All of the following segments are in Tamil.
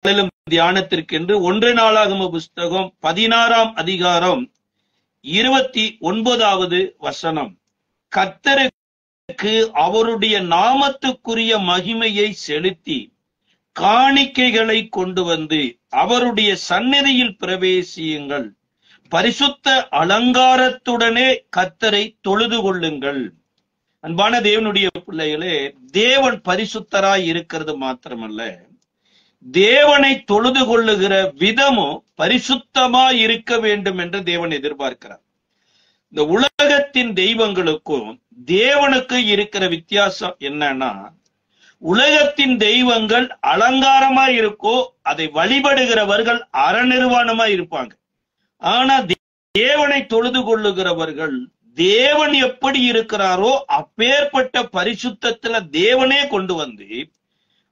நாளிலும் தியானத்திற்கென்று 1 நாளாகம புஸ்தகம் 16ஆம் அதிகாரம் 29வது வசனம். கர்த்தருக்கு அவருடைய நாமத்துக்குரிய மகிமையை செலுத்தி காணிக்கைகளை கொண்டு வந்து அவருடைய சந்நிதியில் பிரவேசியுங்கள், பரிசுத்த அலங்காரத்துடனே கர்த்தரை தொழுது கொள்ளுங்கள். அன்பான தேவனுடைய பிள்ளைகளே, தேவன் பரிசுத்தராய் இருக்கிறது மாத்திரமல்ல, தேவனை தொழுது கொள்ளுகிற விதமும் பரிசுத்தமாய் இருக்க வேண்டும் என்று தேவன் எதிர்பார்க்கிறார். இந்த உலகத்தின் தெய்வங்களுக்கும் தேவனுக்கு இருக்கிற வித்தியாசம் என்னன்னா, உலகத்தின் தெய்வங்கள் அலங்காரமாய் இருக்கோ, அதை வழிபடுகிறவர்கள் அறநிர்வாணமாய் இருப்பாங்க. ஆனா தேவனை தொழுது கொள்ளுகிறவர்கள் தேவன் எப்படி இருக்கிறாரோ அப்பேற்பட்ட பரிசுத்தத்துல தேவனே கொண்டு வந்து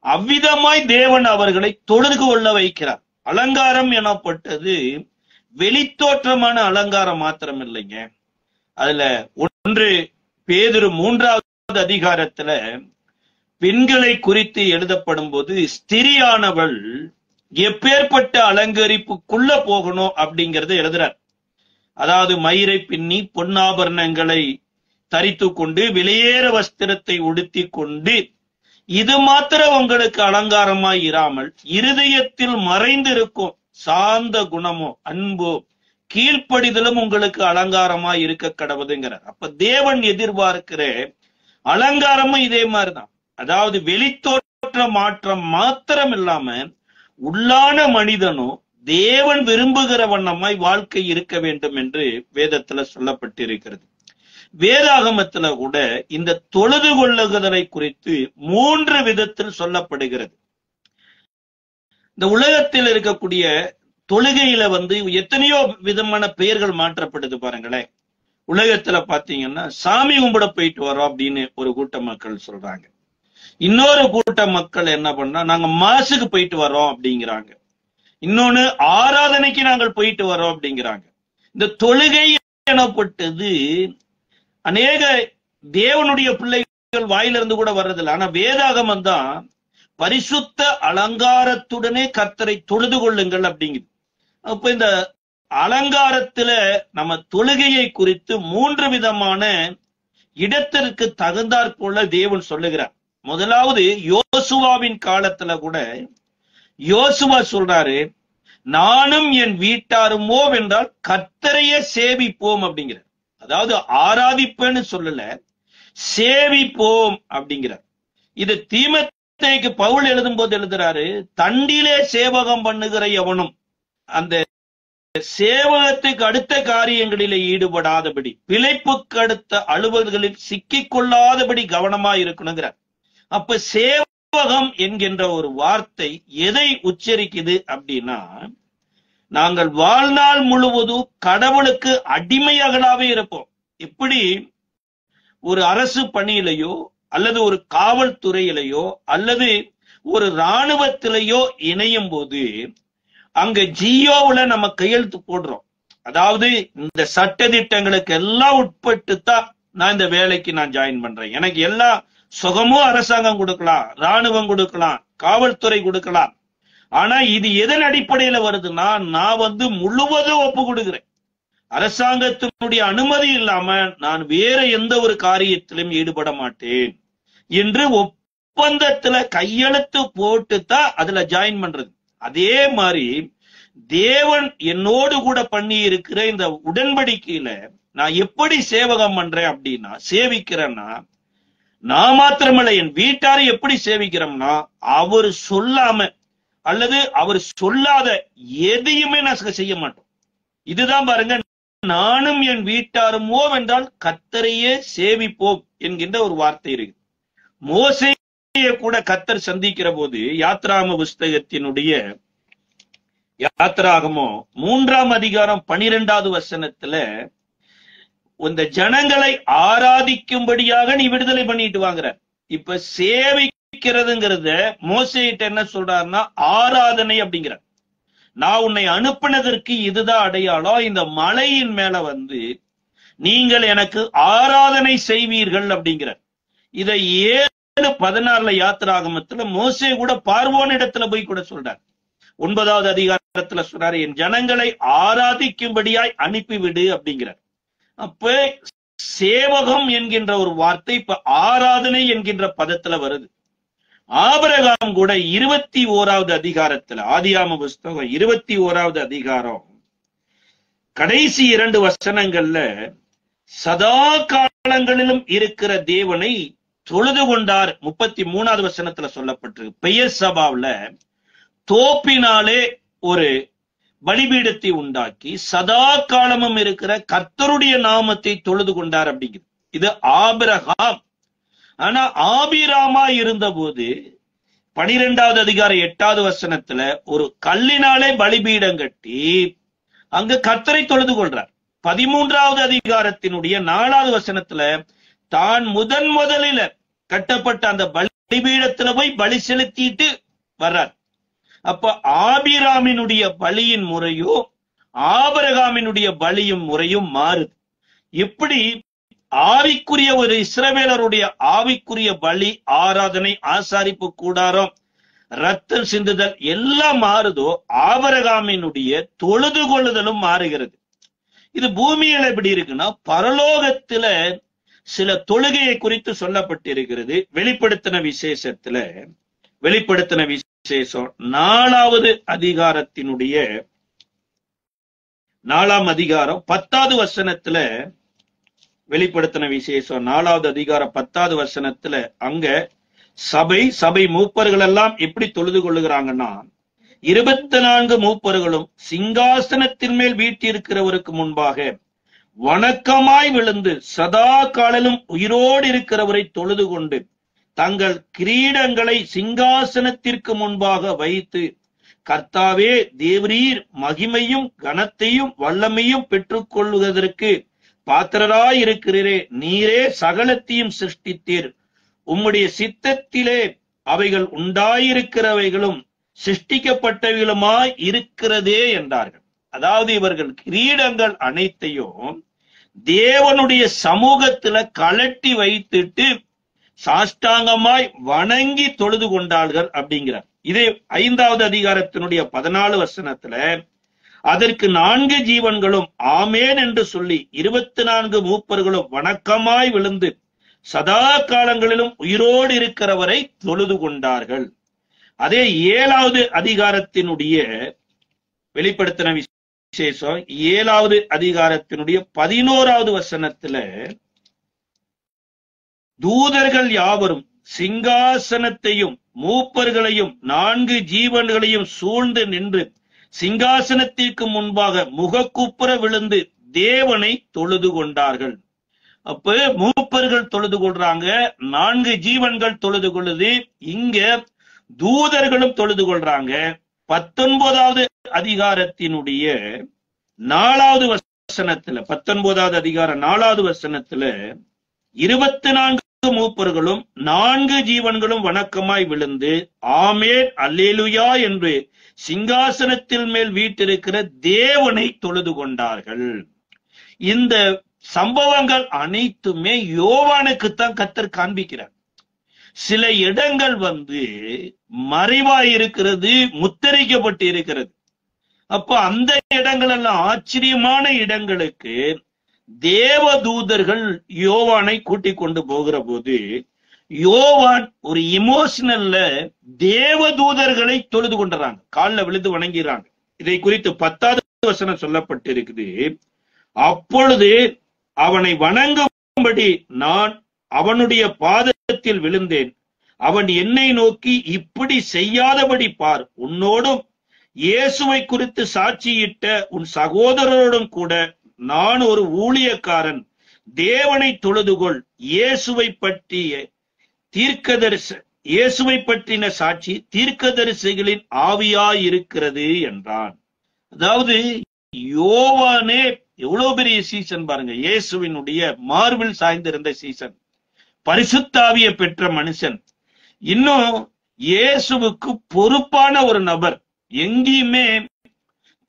அவ்விதமாய் தேவன் அவர்களை தொழுது கொள்ள வைக்கிறார். அலங்காரம் எனப்பட்டது வெளித்தோற்றமான அலங்காரம் மாத்திரம் இல்லைங்க. அதுல 1 பேதுரு 3வது அதிகாரத்துல பெண்களை குறித்து எழுதப்படும் போது ஸ்திரியானவள் எப்பேற்பட்ட அலங்கரிப்புக்குள்ள போகணும் அப்படிங்கறத எழுதுறார். அதாவது மயிரை பின்னி பொன்னாபரணங்களை தரித்து கொண்டு விலையேற வஸ்திரத்தை உடுத்தி கொண்டு, இது மாத்திரம் உங்களுக்கு அலங்காரமாய் இராமல் இருதயத்தில் மறைந்திருக்கும் சாந்த குணமோ அன்போ கீழ்ப்படிதலும் உங்களுக்கு அலங்காரமாய் இருக்க கடவுதுங்கிறார். அப்ப தேவன் எதிர்பார்க்கிற அலங்காரமும் இதே மாதிரிதான். அதாவது வெளித்தோற்ற மாற்றம் மாத்திரம் இல்லாம உள்ளான மனிதனும் தேவன் விரும்புகிற வண்ணமாய் வாழ்க்கை இருக்க வேண்டும் என்று வேதத்துல சொல்லப்பட்டிருக்கிறது. வேதாகமத்துல கூட இந்த தொழுது கொள்ளுதலை குறித்து 3 விதத்தில் சொல்லப்படுகிறது. இந்த உலகத்தில் இருக்கக்கூடிய தொழுகையில எத்தனையோ விதமான பெயர்கள் மாற்றப்படுது பாருங்களேன். உலகத்துல பாத்தீங்கன்னா சாமி கும்பிட போயிட்டு வரோம் அப்படின்னு ஒரு கூட்ட மக்கள் சொல்றாங்க. இன்னொரு கூட்ட மக்கள் என்ன பண்ணா, நாங்க மாசுக்கு போயிட்டு வரோம் அப்படிங்கிறாங்க. இன்னொன்னு ஆராதனைக்கு நாங்கள் போயிட்டு வரோம் அப்படிங்கிறாங்க. இந்த தொழுகை எனப்பட்டது அநேக தேவனுடைய பிள்ளைகள் வாயிலிருந்து கூட வர்றதில்லை. ஆனா வேதாகமம் தான் பரிசுத்த அலங்காரத்துடனே கர்த்தரை தொழுது கொள்ளுங்கள் அப்படிங்குது. அப்ப இந்த அலங்காரத்துல நம்ம தொழுகையை குறித்து 3 விதமான இடத்திற்கு தகுந்தாற் போல தேவன் சொல்லுகிறார். முதலாவது யோசுவாவின் காலத்துல கூட யோசுவா சொல்றாரு, நானும் என் வீட்டாருமோ என்றால் கர்த்தரையே சேவிப்போம் அப்படிங்கிறார். அதாவது ஆராதிப்பேன்னு சொல்லல, சேவிப்போம் அப்படிங்கிறார். இது தீமோத்தேயுக்கு பவுல் எழுதும் போது எழுதுறாரு, தண்டிலே சேவகம் பண்ணுகிற எவனும் அந்த சேவகத்துக்கு அடுத்த காரியங்களிலே ஈடுபடாதபடி, பிழைப்புக்கு அடுத்த அலுவல்களில் சிக்கிக் கொள்ளாதபடி கவனமா இருக்கணுங்கிறார். அப்ப சேவகம் என்கின்ற ஒரு வார்த்தை எதை உச்சரிக்குது அப்படின்னா, நாங்கள் வாழ்நாள் முழுவதும் கடவுளுக்கு அடிமையாகவே இருப்போம். எப்படி ஒரு அரசு பணியிலையோ அல்லது ஒரு காவல்துறையிலையோ அல்லது ஒரு இராணுவத்திலேயோ இணையும் போது அங்க ஜியோவுல நம்ம கையெழுத்து போடுறோம். அதாவது இந்த சட்ட திட்டங்களுக்கு எல்லாம் உட்பட்டு தான் நான் இந்த வேலைக்கு நான் ஜாயின் பண்றேன். எனக்கு எல்லா சுகமும் அரசாங்கம் கொடுக்கலாம், இராணுவம் கொடுக்கலாம், காவல்துறை கொடுக்கலாம். ஆனா இது எதன் அடிப்படையில வருதுன்னா, நான் முழுவதும் ஒப்பு கொடுக்கிறேன். அரசாங்கத்தினுடைய அனுமதி இல்லாம நான் வேற எந்த ஒரு காரியத்திலும் ஈடுபட மாட்டேன் என்று ஒப்பந்தத்துல கையெழுத்து போட்டுத்தான் அதுல ஜாயின் பண்றது. அதே மாதிரி தேவன் என்னோடு கூட பண்ணி இருக்கிற இந்த உடன்படிக்கையில நான் எப்படி சேவகம் பண்றேன் அப்படின்னா, சேவிக்கிறேன்னா, நான் மாத்திரமல்ல என் வீட்டாரை எப்படி சேவிக்கிறோம்னா, அவர் சொல்லாம அல்லது அவர் சொல்லாத எதையுமே நான் செய்ய மாட்டோம். இதுதான் பாருங்க, நானும் என் வீட்டாருமோ என்றால் கர்த்தரையே சேவிப்போம் என்கின்ற ஒரு வார்த்தை இருக்கு. மோசேயை கூட கர்த்தர் சந்திக்கிற போது யாத்ராகம புஸ்தகத்தினுடைய யாத்ராகமோ 3ஆம் அதிகாரம் 12வது வசனத்துல, இந்த ஜனங்களை ஆராதிக்கும்படியாக நீ விடுதலை பண்ணிட்டு வாங்குற. இப்ப சேவிக்கிறதுங்கிறத மோசேயிட்ட என்ன சொல்றாருன்னா ஆராதனை அப்படிங்கிறார். நான் உன்னை அனுப்பினதற்கு இதுதான் அடையாளம், இந்த மலையின் மேல நீங்கள் எனக்கு ஆராதனை செய்வீர்கள் அப்படிங்கிறார். இதை 7:16 யாத்ராகமத்துல மோசே கூட பார்வோன் இடத்துல போய் கூட சொல்றார். 9வது அதிகாரத்துல சொல்றாரு, என் ஜனங்களை ஆராதிக்கும்படியாய் அனுப்பிவிடு அப்படிங்கிறார். அப்ப சேவகம் என்கின்ற ஒரு வார்த்தை இப்ப ஆராதனை என்கின்ற பதத்துல வருது. ஆபிரகாம் கூட 21வது அதிகாரத்துல, ஆதியாகம புஸ்தகம் 21வது அதிகாரம் கடைசி 2 வசனங்கள்ல சதா காலங்களிலும் இருக்கிற தேவனை தொழுது கொண்டார். 33வது வசனத்துல சொல்லப்பட்டிருக்கு. பெயர் சபாவில தோப்பினாலே ஒரு பலிபீடத்தை உண்டாக்கி சதா காலமும் இருக்கிற கர்த்தருடைய நாமத்தை தொழுது கொண்டார் அப்படிங்கிறது. இது ஆபிரகாம். ஆனா ஆபிராமா இருந்த போது 12வது அதிகாரம் 8வது வசனத்துல ஒரு கல்லினாலே பலிபீடம் கட்டி அங்க கர்த்தரை தொழுது கொள்றார். 13வது அதிகாரத்தினுடைய 4வது வசனத்துல தான் முதலில கட்டப்பட்ட அந்த பலிபீடத்துல போய் பலி செலுத்திட்டு வர்றார். அப்ப ஆபிராமினுடைய பலியின் முறையும் ஆபிரகாமினுடைய பலியும் முறையும் மாறுது. இப்படி ஆவிக்குரிய ஒரு இஸ்ரவேலருடைய ஆவிக்குரிய பலி, ஆராதனை, ஆசாரிப்பு கூடாரம், ரத்தம் சிந்துதல் எல்லாம் மாறுதோ ஆபிரகாமினுடைய தொழுது கொள்ளுதலும் மாறுகிறது. இது பூமியில எப்படி இருக்குன்னா, பரலோகத்துல சில தொழுகையை குறித்து சொல்லப்பட்டிருக்கிறது. வெளிப்படுத்தின விசேஷம் 4வது அதிகாரத்தினுடைய 4ஆம் அதிகாரம் 10வது வசனத்துல, வெளிப்படுத்தின விசேஷம் 4வது அதிகாரம் 10வது வசனத்துல அங்க சபை மூப்பர்கள் எல்லாம் எப்படி தொழுது கொள்ளுகிறாங்கன்னா, 24 மூப்பர்களும் சிங்காசனத்தின் மேல் வீட்டிருக்கிறவருக்கு முன்பாக வணக்கமாய் விழுந்து சதா காலிலும் உயிரோடு இருக்கிறவரை தொழுது கொண்டு தங்கள் கிரீடங்களை சிங்காசனத்திற்கு முன்பாக வைத்து, கர்த்தாவே தேவரீர் மகிமையும் கனத்தையும் வல்லமையும் பெற்றுக் கொள்வதற்கு பாத்திரராய் இருக்கிறீரே, நீரே சகலத்தையும் சிருஷ்டித்தீர், உம்முடைய சித்தத்திலே அவைகள் உண்டாயிருக்கிறவைகளும் சிருஷ்டிக்கப்பட்டவைகளுமாய் இருக்கிறதே என்றார்கள். அதாவது இவர்கள் கிரீடங்கள் அனைத்தையும் தேவனுடைய சமூகத்துல கலட்டி வைத்துட்டு சாஷ்டாங்கமாய் வணங்கி தொழுது கொண்டார்கள் அப்படிங்கிறார். இதே 5வது அதிகாரத்தினுடைய 14 வசனத்துல அதற்கு 4 ஜீவன்களும் ஆமேன் என்று சொல்லி 24 மூப்பர்களும் வணக்கமாய் விழுந்து சதா காலங்களிலும் உயிரோடு இருக்கிறவரை தொழுது கொண்டார்கள். அதே 7வது அதிகாரத்தினுடைய வெளிப்படுத்தின விசேஷம் 7வது அதிகாரத்தினுடைய 11வது வசனத்துல தூதர்கள் யாவரும் சிங்காசனத்தையும் மூப்பர்களையும் 4 ஜீவன்களையும் சூழ்ந்து நின்று சிங்காசனத்திற்கு முன்பாக முகக்குப்புற விழுந்து தேவனை தொழுது கொண்டார்கள். அப்ப மூப்பர்கள் தொழுது கொள்றாங்க, 4 ஜீவன்கள் தொழுது கொள்ளுது, இங்க தூதர்களும் தொழுது கொள்றாங்க. 19வது அதிகாரத்தினுடைய 4வது வசனத்துல 19வது அதிகாரம் 4வது வசனத்துல 24 மூப்பர்களும் 4 ஜீவன்களும் வணக்கமாய் விழுந்து ஆமேன் அல்லேலுயா என்று சிங்காசனத்தில் மேல் வீட்டிருக்கிற தேவனை தொழுது கொண்டார்கள். இந்த சம்பவங்கள் அனைத்துமே யோவானுக்குத்தான் கர்த்தர் காண்பிக்கிறார். சில இடங்கள் மறைவாயிருக்கிறது, முத்திரைக்கப்பட்டு இருக்கிறது. அப்ப அந்த இடங்கள் எல்லாம் ஆச்சரியமான இடங்களுக்கு தேவதூதர்கள் யோவானை கூட்டிக் கொண்டு போகிற போது யோவான் ஒரு இமோஷனல்ல தேவதூதர்களை தொழுது கொண்டுறாங்க, காலில் விழுந்து வணங்கிறாங்க. இதை குறித்து 10வது வசனம் சொல்லப்பட்டிருக்குது. அப்பொழுது அவனை வணங்கும்படி நான் அவனுடைய பாதத்தில் விழுந்தேன். அவன் என்னை நோக்கி, இப்படி செய்யாதபடி பார், உன்னோடும் இயேசுவை குறித்து சாட்சியிட்ட உன் சகோதரரோடும் கூட நான் ஒரு ஊழியக்காரன். தேவனை தொழுதுகொள், இயேசுவை பற்றின சாட்சி தீர்க்கதரிசிகளின் ஆவியாயிருக்கிறது என்றான். அதாவது யோவானே எவ்வளவு பெரிய சீசன் பாருங்க, இயேசுவினுடைய மார்பில் சாய்ந்திருந்த சீசன், பரிசுத்தாவியை பெற்ற மனுஷன், இன்னும் இயேசுவுக்கு பொறுப்பான ஒரு நபர், எங்கேயுமே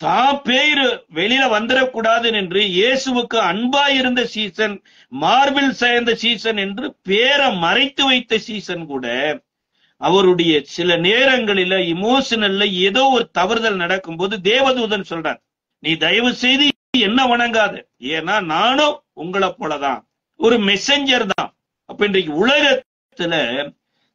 தான் பேரு வெளியில வந்துடக்கூடாது என்று இயேசுவுக்கு அன்பா இருந்த சீசன், மார்பில் சாய்ந்த சீசன் என்று பேரை மறைத்து வைத்த சீசன் கூட அவருடைய சில நேரங்களில இமோஷனல்ல ஏதோ ஒரு தவறுதல் நடக்கும்போது தேவதூதன் சொல்றார், நீ தயவு செய்து என்ன வணங்காத, ஏன்னா நானும் உங்களை போலதான் ஒரு மெசஞ்சர் தான். அப்ப இன்றைக்கு உலகத்துல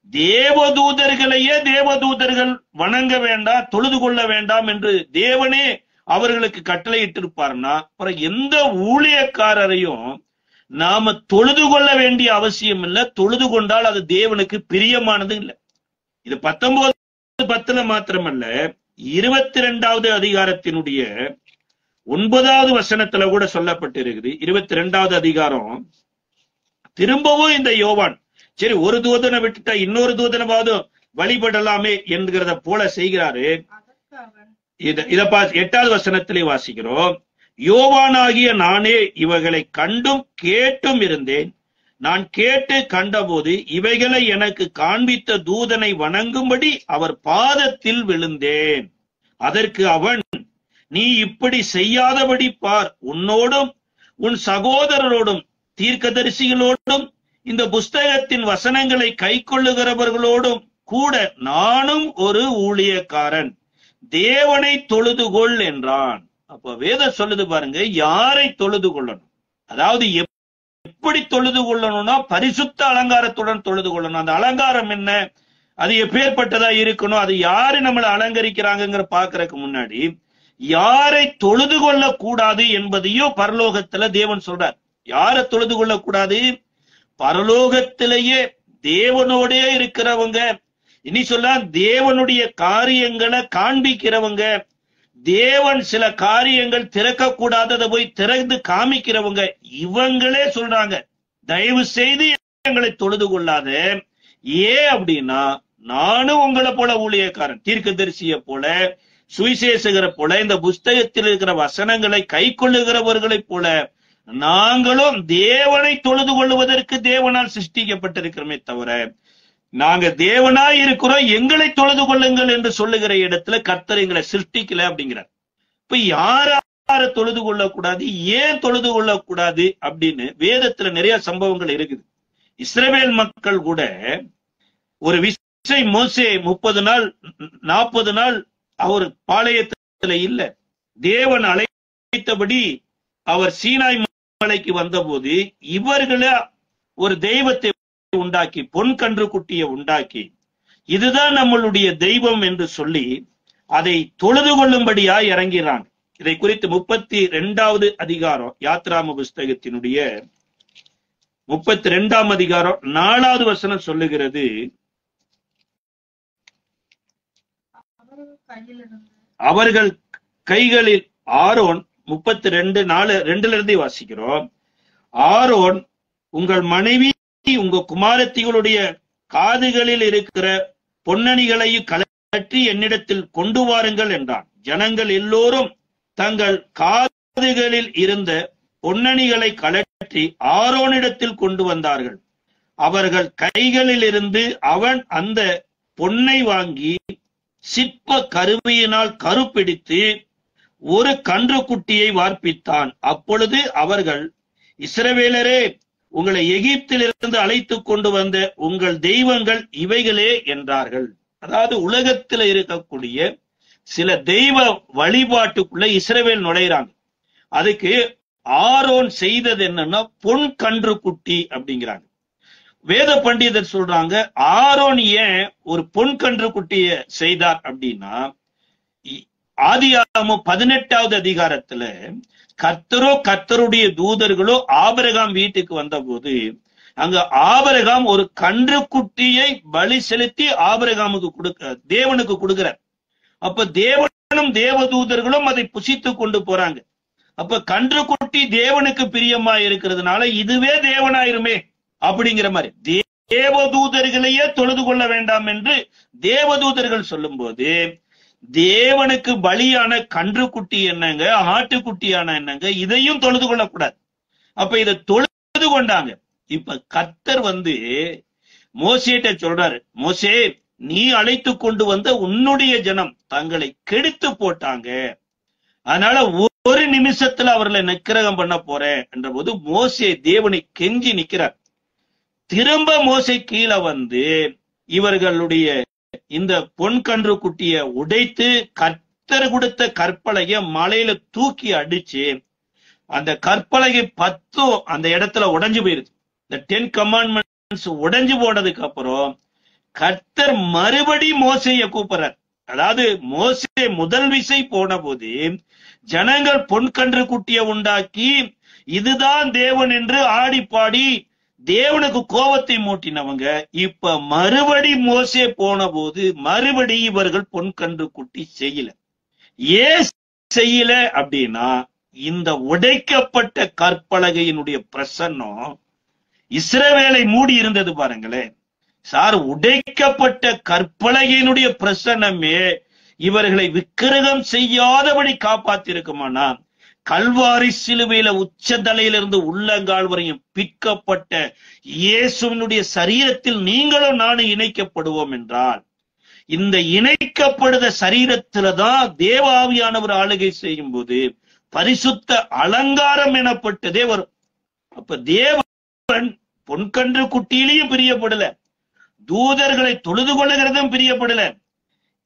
தேவதூதர்களையே தேவதூதர்கள் வணங்க வேண்டாம், தொழுது கொள்ள வேண்டாம் என்று தேவனே அவர்களுக்கு கட்டளையிட்டு இருப்பார்னா, அப்புறம் எந்த ஊழியக்காரரையும் நாம தொழுது கொள்ள வேண்டிய அவசியம் இல்லை. தொழுது கொண்டால் அது தேவனுக்கு பிரியமானது இல்லை. இது 19:10 மாத்திரமல்ல, 22வது அதிகாரத்தினுடைய 9வது வசனத்துல கூட சொல்லப்பட்டிருக்குது. 22வது அதிகாரம் திரும்பவும் இந்த யோவான், சரி ஒரு தூதனை விட்டுட்டா இன்னொரு தூதனவாவது வழிபடலாமே என்கிறத போல செய்கிறாரு. இத 8வது வசனத்திலே வாசிக்கிறோம். யோவானாகிய நானே இவைகளை கண்டும் கேட்டும் இருந்தேன். நான் கேட்டு கண்டபோது இவைகளை எனக்கு காண்பித்த தூதனை வணங்கும்படி அவர் பாதத்தில் விழுந்தேன். அதற்கு அவன், நீ இப்படி செய்யாதபடி பார், உன்னோடும் உன் சகோதரரோடும் தீர்க்கதரிசிகளோடும் இந்த புஸ்தகத்தின் வசனங்களை கை கொள்ளுகிறவர்களோடும் கூட நானும் ஒரு ஊழியக்காரன், தேவனை தொழுது கொள் என்றான். அப்ப வேதம் சொல்லுது பாருங்க, யாரை தொழுது கொள்ளணும், அதாவது எப்படி தொழுது கொள்ளணும்னா பரிசுத்த அலங்காரத்துடன் தொழுது கொள்ளணும். அந்த அலங்காரம் என்ன, அது எப்பேற்பட்டதா இருக்கணும், அது யாரு நம்மளை அலங்கரிக்கிறாங்கிற பாக்குறதுக்கு முன்னாடி யாரை தொழுது கொள்ள கூடாது என்பதையும் பரலோகத்துல தேவன் சொல்றார். யாரை தொழுது கொள்ள கூடாது, பரலோகத்திலேயே தேவனோடே இருக்கிறவங்க, இனி சொல்ல தேவனுடைய காரியங்களை காண்பிக்கிறவங்க, தேவன் சில காரியங்கள் திறக்க கூடாததை போய் திறந்து காமிக்கிறவங்க, இவங்களே சொல்றாங்க தயவு செய்து எங்களை தொழுது கொள்ளாத. ஏன் அப்படின்னா, நானும் உங்களை போல ஊழியக்காரன், தீர்க்கதரிசியை போல, சுவிசேஷகரை போல, இந்த புஸ்தகத்தில் இருக்கிற வசனங்களை கை கொள்ளுகிறவர்களை போல நாங்களும் தேவனை தொழுது கொள்வதற்கு தேவனால் சிருஷ்டிக்கப்பட்டிருக்கிறோமே தவிர, நாங்க தேவனாய் இருக்கிறோம் எங்களை தொழுது கொள்ளுங்கள் என்று சொல்லுகிற இடத்துல கர்த்தர் எங்களை சிருஷ்டிக்கல அப்படிங்கிறார். இப்ப யார தொழுது கொள்ளக்கூடாது, ஏன் தொழுது கொள்ளக்கூடாது அப்படின்னு வேதத்துல நிறைய சம்பவங்கள் இருக்குது. இஸ்ரவேல் மக்கள் கூட ஒரு விசை மோசே 30 நாள் 40 நாள் அவர் பாளையத்துல இல்ல, தேவன் அழைத்தபடி அவர் சீனாய் மலைக்கு வந்தபோது இவர்கள ஒரு தெய்வத்தை உண்டாக்கி, பொன் கன்று குட்டியை உண்டாக்கி, இதுதான் நம்மளுடைய தெய்வம் என்று சொல்லி அதை தொழுது கொள்ளும்படியா இறங்கிறாங்க. இதை குறித்து 32வது அதிகாரம் யாத்ராம புஸ்தகத்தினுடைய 32ஆம் அதிகாரம் 4வது வசனம் சொல்லுகிறது, அவர்கள் கைகளில் ஆரோன் 32:4 வாசிக்கிறோம். ஆரோன் உங்கள் மனைவி உங்க குமாரத்திகளுடைய காதுகளில் இருக்கிற பொன்னணிகளையும் கழற்றி என்னிடத்தில் கொண்டு வாருங்கள் என்றான். ஜனங்கள் எல்லோரும் தங்கள் காதுகளில் இருந்த பொன்னணிகளை கழற்றி ஆரோனிடத்தில் கொண்டு வந்தார்கள். அவர்கள் கைகளில் இருந்து அவன் அந்த பொன்னை வாங்கி சிற்ப கருவியினால் கருப்பிடித்து ஒரு கன்று குட்டியை வார்ப்பித்தான். அப்பொழுது அவர்கள், இஸ்ரவேலரே, உங்களை எகிப்திலிருந்து அழைத்து கொண்டு வந்த உங்கள் தெய்வங்கள் இவைகளே என்றார்கள். அதாவது உலகத்தில் இருக்கக்கூடிய சில தெய்வ வழிபாட்டுக்குள்ள இஸ்ரவேல் நுழைகிறாங்க. அதுக்கு ஆரோன் செய்தது என்னன்னா பொன் கன்று குட்டி அப்படிங்கிறாங்க. வேத பண்டிதர் சொல்றாங்க, ஆரோன் ஏன் ஒரு பொன் கன்று குட்டிய செய்தார் அப்படின்னா, ஆதியாகமம் 18வது அதிகாரத்துல கர்த்தருடைய தூதர்களோ ஆபிரகாம் வீட்டுக்கு வந்த போது அங்க ஆபிரகாம் ஒரு கன்று குட்டியை பலி செலுத்தி ஆபிரகாமுக்கு தேவனுக்கு கொடுக்கிறார். அப்ப தேவனும் தேவதூதர்களும் அதை புசித்து கொண்டு போறாங்க. அப்ப கன்று குட்டி தேவனுக்கு பிரியமா இருக்கிறதுனால இதுவே தேவனாயிருமே அப்படிங்கிற மாதிரி தேவதூதர்களையே தொழுது கொள்ள வேண்டாம் என்று தேவதூதர்கள் சொல்லும் போது, தேவனுக்கு பலியான கன்று குட்டி என்னங்க, ஆட்டுக்குட்டியான என்னங்க, இதையும் தொழுது கொள்ளக்கூடாது. அப்ப இதை தொழுது கொண்டாங்க. இப்ப கர்த்தர் மோசேட்ட சொல்றாரு, மோசே, நீ அழைத்து கொண்டு வந்த உன்னுடைய ஜனம் தங்களை கெடுத்து போட்டாங்க, அதனால ஒரு நிமிஷத்துல அவர்களை நிக்கிரகம் பண்ண போறேன் என்ற போது மோசே தேவனை கெஞ்சி நிக்கிறார். திரும்ப மோசே கீழே இவர்களுடைய இந்த பொன் கன்று குட்டிய உடைத்து கர்த்தர் கொடுத்த கற்பலகைய மலையில தூக்கி அடிச்சு அந்த கற்பலகை 10 அந்த இடத்துல உடைஞ்சு போயிருது. இந்த 10 கமாண்ட்மெண்ட்ஸ் உடைஞ்சு போனதுக்கு அப்புறம் கர்த்தர் மறுபடி மோசையை கூப்பிடுறார். அதாவது மோசே முதல் விசை போன போது ஜனங்கள் பொன் கன்று குட்டிய உண்டாக்கி இதுதான் தேவன் என்று ஆடி பாடி தேவனுக்கு கோபத்தை மூட்டினவங்க இப்ப மறுபடி மோசே போன போது மறுபடி இவர்கள் பொன் கன்று குட்டி செய்யல. ஏன் செய்யல அப்படின்னா இந்த உடைக்கப்பட்ட கற்பலகையினுடைய பிரசன்னம் இஸ்ரவேலை மூடி இருந்தது. பாருங்களேன் சார், உடைக்கப்பட்ட கற்பலகையினுடைய பிரசன்னமே இவர்களை விக்கிரகம் செய்யாதபடி காப்பாத்திருக்குமானா கல்வாரி சிலுவையில உச்சந்தலையிலிருந்து உள்ளங்கால் வரையும் பிற்கப்பட்ட இயேசுவினுடைய சரீரத்தில் நீங்களும் நானும் இணைக்கப்படுவோம் என்றால் இந்த இணைக்கப்படுத சரீரத்துலதான் தேவ ஆவியானவர் ஆளுகை செய்யும் போது பரிசுத்த அலங்காரம் எனப்பட்டதே வரும். அப்ப தேவன் பொன்கன்று குட்டியிலையும் பிரியப்படல, தூதர்களை தொழுது கொள்ளுகிறதும் பிரியப்படல,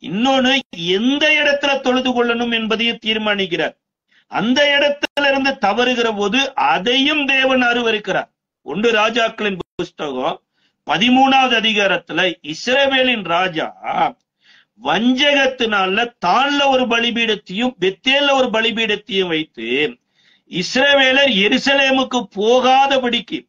இன்னொன்னு எந்த இடத்துல தொழுது கொள்ளணும் என்பதையும் தீர்மானிக்கிறார். அந்த இடத்துல இருந்து தவறுகிற போது அதையும் தேவன் அருவருக்கிறார். 1 ராஜாக்களின் புஸ்தகம் 13வது அதிகாரத்துல இஸ்ரவேலின் ராஜா வஞ்சகத்தினால தான்ல ஒரு பலிபீடத்தையும் பெத்தேல்ல ஒரு பலிபீடத்தையும் வைத்து இஸ்ரவேலர் எருசலேமுக்கு போகாதபடிக்கு,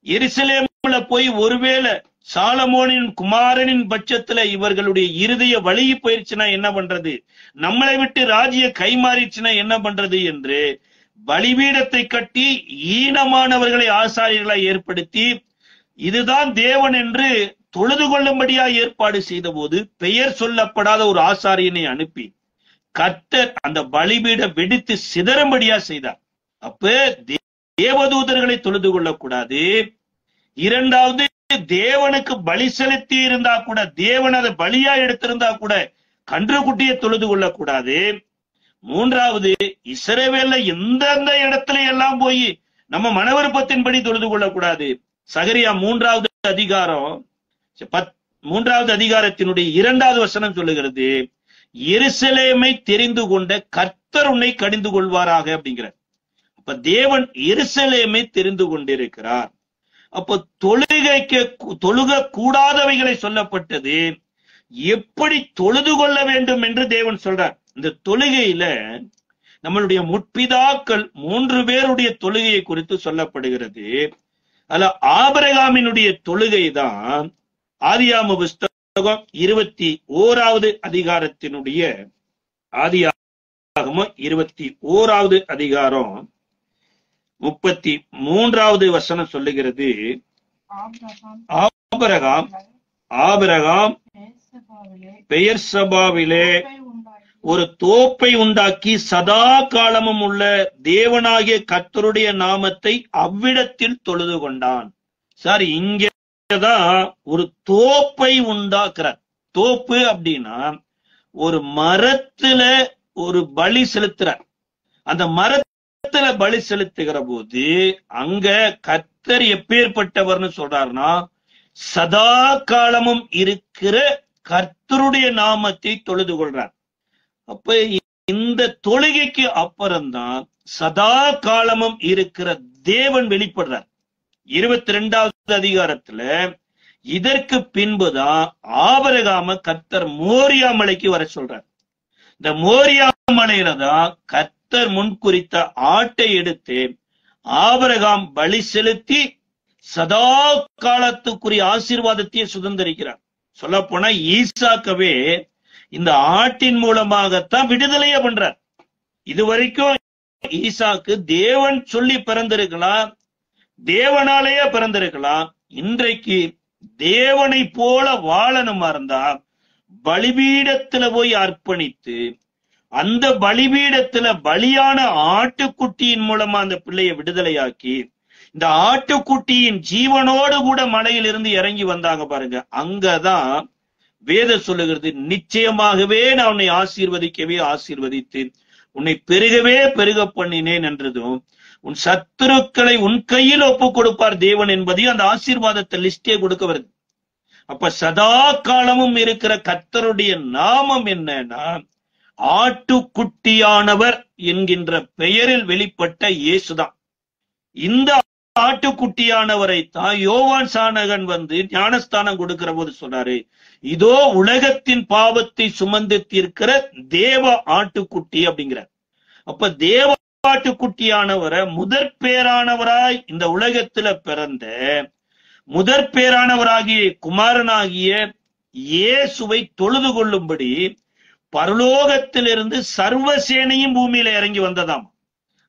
எருசலேமுல போய் ஒருவேளை சாலமோனின் குமாரனின் பட்சத்துல இவர்களுடைய இருதய வலிய போயிருச்சுன்னா என்ன பண்றது, நம்மளை விட்டு ராஜ்ய கைமாறிச்சுன்னா என்ன பண்றது என்று பலிபீடத்தை கட்டி ஈனமானவர்களை ஆசாரியர்களாய் ஏற்படுத்தி இதுதான் தேவன் என்று தொழுது கொள்ளும்படியா ஏற்பாடு செய்த போது பெயர் சொல்லப்படாத ஒரு ஆசாரியனை அனுப்பி கர்த்தர் அந்த பலிபீட வெடித்து சிதறும்படியா செய்தார். அப்ப தேவதூதர்களை தொழுது கொள்ளக்கூடாது. இரண்டாவது, தேவனுக்கு பலி செலுத்தி இருந்தா கூட, தேவன் அதை பலியா எடுத்திருந்தா கூட கன்றுக்குட்டியை தொழுது கொள்ளக்கூடாது. மூன்றாவது, இஸ்ரவேல்ல எந்தெந்த இடத்துல எல்லாம் போய் நம்ம மனவிருப்பத்தின்படி தொழுது கொள்ளக்கூடாது. சகரியா 3வது அதிகாரம் 3வது அதிகாரத்தினுடைய 2வது வசனம் சொல்லுகிறது, எருசலேமை தெரிந்து கொண்ட கர்த்தர் உன்னை கடிந்து கொள்வாராக அப்படிங்கிறார். அப்ப தேவன் எருசலேமை தெரிந்து கொண்டிருக்கிறார். அப்போ தொழுக கூடாதவைகளை சொல்லப்பட்டது, எப்படி தொழுது கொள்ள வேண்டும் என்று தேவன் சொல்றார். இந்த தொழுகையில நம்மளுடைய முற்பிதாக்கள் 3 பேருடைய தொழுகையை குறித்து சொல்லப்படுகிறது. அதுல ஆபிரகாமினுடைய தொழுகை தான் ஆதியாகம புஸ்தகம் 21வது அதிகாரத்தினுடைய ஆதியாகமம் 21வது அதிகாரம் 33வது வசனம் சொல்லுகிறது, ஆபிரகாம் பெயர்சபாவிலே ஒரு தோப்பை உண்டாக்கி சதா காலமும் உள்ள தேவனாகிய கர்த்தருடைய நாமத்தை அவ்விடத்தில் தொழுது கொண்டான். சார், இங்கதான் ஒரு தோப்பை உண்டாக்குறார். தோப்பு அப்படின்னா ஒரு மரத்துல ஒரு பலி செலுத்துறார். அந்த மரத்துல பலி செலுத்துகிற போது அங்க கர்த்தர் எப்பேற்பட்டவர்னு சொல்றாருன்னா சதா காலமும் இருக்கிற கர்த்தருடைய நாமத்தை தொழுது கொள்றார். அப்ப இந்த தொழுகைக்கு அப்புறம்தான் சதா காலமும் இருக்கிற தேவன் வெளிப்படுறார். 22வது அதிகாரத்துல இதற்கு பின்புதான் ஆபிரகாம கர்த்தர் மோரியா மலைக்கு வர சொல்றார். இந்த மோரியா மலையில தான் கர்த்தர் முன்குறித்த ஆட்டை எடுத்து ஆபிரகாம் பலி செலுத்தி சதா காலத்துக்குரிய ஆசீர்வாதத்தையே சுதந்திரிக்கிறார். சொல்ல போனா ஈசாக்கவே இந்த ஆட்டின் மூலமாகத்தான் விடுதலையே பண்றார். இதுவரைக்கும் ஈசாக்கு தேவன் சொல்லி பிறந்திருக்கலாம், தேவனாலேயே பிறந்திருக்கலாம். இன்றைக்கு தேவனை போல வாழணுமா இருந்தா பலிபீடத்துல போய் அர்ப்பணித்து அந்த பலிபீடத்துல பலியான ஆட்டுக்குட்டியின் மூலமா அந்த பிள்ளையை விடுதலையாக்கி இந்த ஆட்டுக்குட்டியின் ஜீவனோடு கூட மலையில இருந்து இறங்கி வந்தாங்க பாருங்க. அங்கதான் வேதம் சொல்லுகிறது, நிச்சயமாகவே நான் உன்னை ஆசீர்வதிக்கவே ஆசீர்வதித்து உன்னை பெருகவே பெருக பண்ணினேன் என்றதும் உன் சத்துருக்களை உன் கையில் ஒப்பு கொடுப்பார் தேவன் என்பதையும் அந்த ஆசீர்வாதத்தை லிஸ்டே கொடுக்க வருது. அப்ப சதா காலமும் இருக்கிற கர்த்தருடைய நாமம் என்னன்னா ஆட்டுக்குட்டியானவர் என்கின்ற பெயரில் வெளிப்பட்ட இயேசுதான். இந்த ஆட்டுக்குட்டியானவரை தான் யோவான் சானகன் வந்து ஞானஸ்தானம் கொடுக்கிற போது சொல்றாரு, இதோ உலகத்தின் பாவத்தை சுமந்து தீர்க்கிற தேவ ஆட்டுக்குட்டி அப்படிங்கிறார். அப்ப தேவ ஆட்டுக்குட்டியானவரை முதற் பேரானவராய் இந்த உலகத்துல பிறந்த முதற் பேரானவராகிய குமாரனாகிய இயேசுவை தொழுது கொள்ளும்படி பரலோகத்திலிருந்து சர்வசேனையும் பூமியில இறங்கி வந்ததாம்.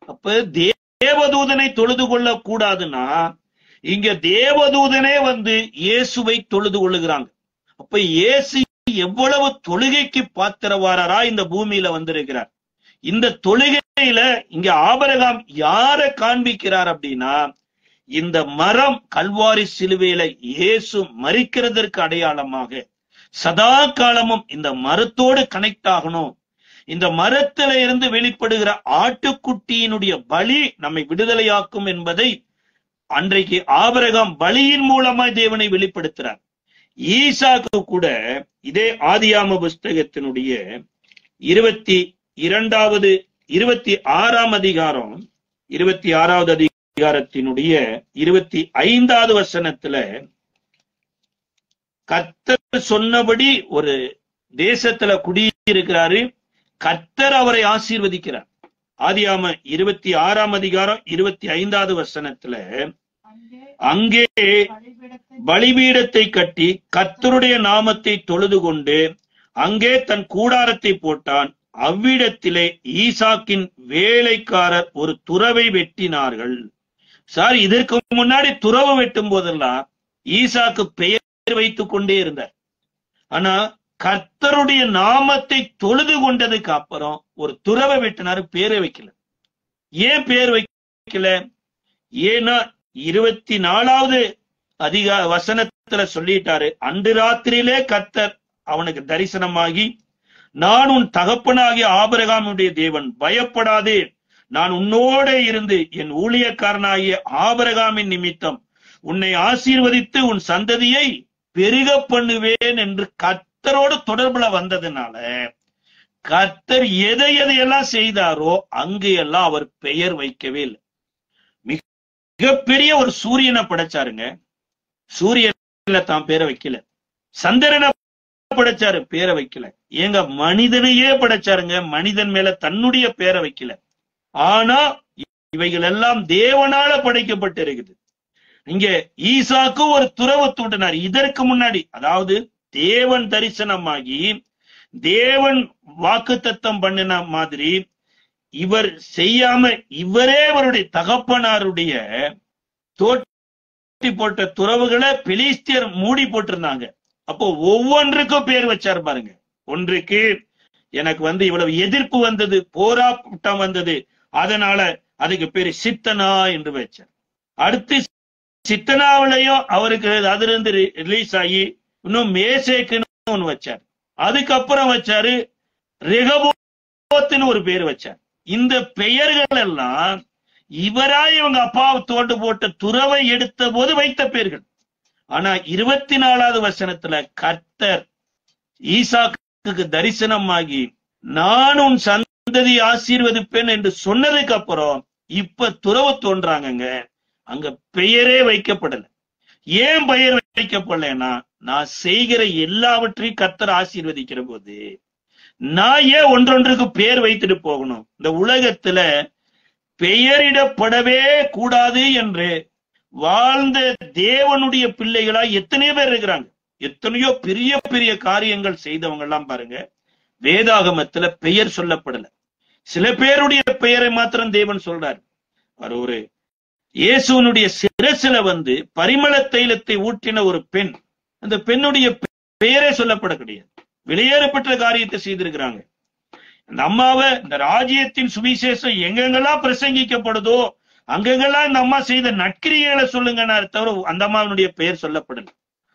அப்ப தேவதூதனை தொழுது கொள்ள கூடாதுன்னா இங்க தேவதூதனே வந்து இயேசுவை தொழுது கொள்ளுகிறாங்க. அப்ப இயேசு எவ்வளவு தொழுகைக்கு பாத்திரவாரரா இந்த பூமியில வந்திருக்கிறார். இந்த தொழுகையில இங்க ஆபிரகாம் யாரை காண்பிக்கிறார் அப்படின்னா, இந்த மரம் கல்வாரி சிலுவையில இயேசு மரிக்கிறதற்கு அடையாளமாக சதா காலமும் இந்த மரத்தோடு கனெக்ட் ஆகணும். இந்த மரத்தில இருந்து வெளிப்படுகிற ஆட்டுக்குட்டியினுடைய பலி நம்மை விடுதலையாக்கும் என்பதை அன்றைக்கு ஆபிரகாம் பலியின் மூலமாய் தேவனை வெளிப்படுத்துறார். ஈசாக்கு கூட இதே ஆதியாம புஸ்தகத்தினுடைய 26ஆம் அதிகாரம் 26வது அதிகாரத்தினுடைய 25வது வசனத்துல கர்த்தர் சொன்னபடி ஒரு தேசத்துல குடியிருக்கிறாரு. கர்த்தர் அவரை ஆசீர்வதிக்கிறார். ஆதியாம 26ஆம் அதிகாரம் 25வது வசனத்துல அங்கே பலிபீடத்தை கட்டி கர்த்தருடைய நாமத்தை தொழுது கொண்டு அங்கே தன் கூடாரத்தை போட்டான். அவ்விடத்திலே ஈசாக்கின் வேலைக்காரர் ஒரு துறவை வெட்டினார்கள். சார், இதற்கு முன்னாடி துறவு வெட்டும் போதெல்லாம் ஈசாக்கு பெயர் வைத்துக் கொண்டே இருந்தார். ஆனா கர்த்தருடைய நாமத்தை தொழுது கொண்டதுக்கு அப்புறம் ஒரு துறவை வெட்டினாரு, பேரை வைக்கல. ஏன் பேர் வைக்கல? ஏன்னா 24வது வசனத்துல சொல்லிட்டாரு, அன்று ராத்திரியிலே கர்த்தர் அவனுக்கு தரிசனமாகி, நான் உன் தகப்பனாகிய ஆபிரகாமுடைய தேவன், பயப்படாதே, நான் உன்னோட இருந்து என் ஊழியக்காரனாகிய ஆபிரகாமின் நிமித்தம் உன்னை ஆசீர்வதித்து உன் சந்ததியை பெருக பண்ணுவேன் என்று கர்த்தரோடு தொடர்புல வந்ததுனால கர்த்தர் எதையெல்லாம் செய்தாரோ அங்கு எல்லாம் அவர் பெயர் வைக்கவே இல்லை. மிகப்பெரிய ஒரு சூரியனை படைச்சாருங்க, சூரியன்ல தான் பேரை வைக்கல. சந்திரனை படைச்சாரு, பேரை வைக்கல. ஏங்க மனிதனையே படைச்சாருங்க, மனிதன் மேல தன்னுடைய பேரை வைக்கல. ஆனா இவைகள் எல்லாம் தேவனால படைக்கப்பட்டு இருக்குது. இங்க ஈசாக்கு ஒரு துறவு தூண்டினார். இதற்கு முன்னாடி, அதாவது தேவன் தரிசனமாகி தேவன் வாக்குத்தத்தம் பண்ணின மாதிரி இவர் செய்யாம இவரே அவருடைய தகப்பனாருடைய தோட்டி போட்ட துறவுகளை பெலிஸ்தியர் மூடி போட்டிருந்தாங்க. அப்போ ஒவ்வொன்றுக்கும் பேர் வச்சார் பாருங்க. ஒன்றுக்கு எனக்கு வந்து இவ்வளவு எதிர்ப்பு வந்தது, போராட்டம் வந்தது, அதனால அதுக்கு பேரு சித்தனா என்று வச்சார். அடுத்து சித்தனாவிலையும் அவருக்கு அதிலிருந்து ரிலீஸ் ஆகி இன்னும் மேசேக்குன்னு ஒண்ணு வச்சார். அதுக்கப்புறம் வச்சாரு ரெகபோத்துன்னு ஒரு பேர் வச்சார். இந்த பெயர்கள் எல்லாம் இவராய் இவங்க அப்பாவை தோண்டு போட்ட துறவை எடுத்த போது வைத்த பெயர்கள். ஆனா 24வது வசனத்துல கர்த்தர் ஈசாக்குக்கு தரிசனமாகி நான் உன் சந்ததி ஆசீர்வதிப்பேன் என்று சொன்னதுக்கு அப்புறம் இப்ப துறவு தோன்றாங்க. அங்க பெயரே வைக்கப்படல. ஏன் பெயர் வைக்கப்படலைன்னா, நான் செய்கிற எல்லாவற்றையும் கர்த்தர் ஆசீர்வதிக்கிற போது நான் ஏன் ஒன்றொன்றுக்கு பேர் வைத்துட்டு போகணும்? இந்த உலகத்துல பெயரிடப்படவே கூடாது என்று வாழ்ந்த தேவனுடைய பிள்ளைகளா எத்தனையோ பேர் இருக்கிறாங்க. எத்தனையோ பெரிய பெரிய காரியங்கள் செய்தவங்க எல்லாம் பாருங்க, வேதாகமத்துல பெயர் சொல்லப்படல. சில பேருடைய பெயரை மாத்திரம் தேவன் சொல்றாரு. அவர் ஒரு இயேசுனுடைய சிரசில வந்து பரிமள தைலத்தை ஊற்றின ஒரு பெண், அந்த பெண்ணுடைய பெயரே சொல்லப்பட கிடையாது. வெளியேறப்பட்ட காரியத்தை செய்திருக்கிறாங்க. அந்த அம்மாவை இந்த ராஜ்யத்தின் சுவிசேஷம் எங்கெங்கெல்லாம் பிரசங்கிக்கப்படுதோ அங்கெங்கெல்லாம் இந்த அம்மா செய்த நற்கிரிகளை சொல்லுங்கன்னா தவிர அந்த அம்மாவினுடைய பெயர் சொல்லப்படல.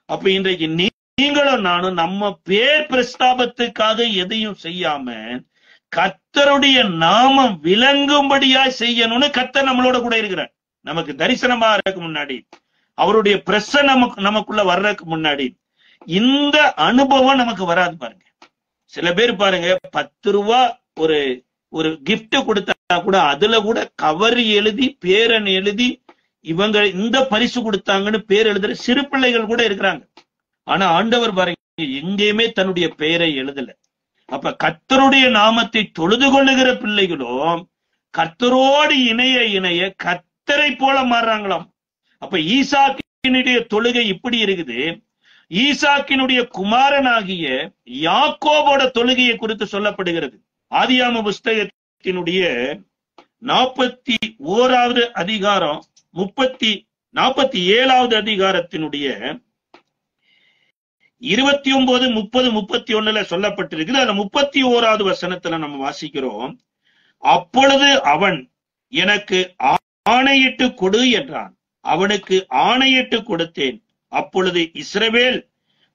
அப்ப இன்றைக்கு நீங்களும் நானும் நம்ம பேர் பிரஸ்தாபத்துக்காக எதையும் செய்யாம கர்த்தருடைய நாமம் விளங்கும்படியாய் செய்யணும்னு கர்த்தர் நம்மளோட கூட இருக்கிறார். நமக்கு தரிசனமா இருக்க முன்னாடி, அவருடைய பிரசன்னம் நமக்குள்ள வர்றதுக்கு முன்னாடி இந்த அனுபவம் நமக்கு வராது பாருங்க. சில பேர் பாருங்க 10 ரூபா ஒரு ஒரு கிஃப்ட் கொடுத்தா கூட அதுல கூட கவர் எழுதி பேரன் எழுதி இவங்க இந்த பரிசு கொடுத்தாங்கன்னு பேர் எழுதுற சிறு பிள்ளைகள் கூட இருக்கிறாங்க. ஆனா ஆண்டவர் பாருங்க எங்கேயுமே தன்னுடைய பெயரை எழுதல. அப்ப கர்த்தருடைய நாமத்தை தொழுது கொள்ளுகிற பிள்ளைகளும் கர்த்தரோடு இணைய இணைய கர்த்தரை போல மாறுறாங்களாம். அப்ப ஈசாக்கினுடைய தொழுகை இப்படி இருக்குது. ஈசாக்கினுடைய குமாரனாகிய யாக்கோபோட தொழுகையை குறித்து சொல்லப்படுகிறது. ஆதியாம புஸ்தகத்தினுடைய 41வது அதிகாரம் 47வது அதிகாரத்தினுடைய 29, 30, 31 சொல்லப்பட்டிருக்குது. அதுல 31வது வசனத்துல நம்ம வாசிக்கிறோம். அப்பொழுது அவன் எனக்கு ஆணையிட்டு கொடு என்றான். அவனுக்கு ஆணையிட்டு கொடுத்தேன். அப்பொழுது இஸ்ரவேல்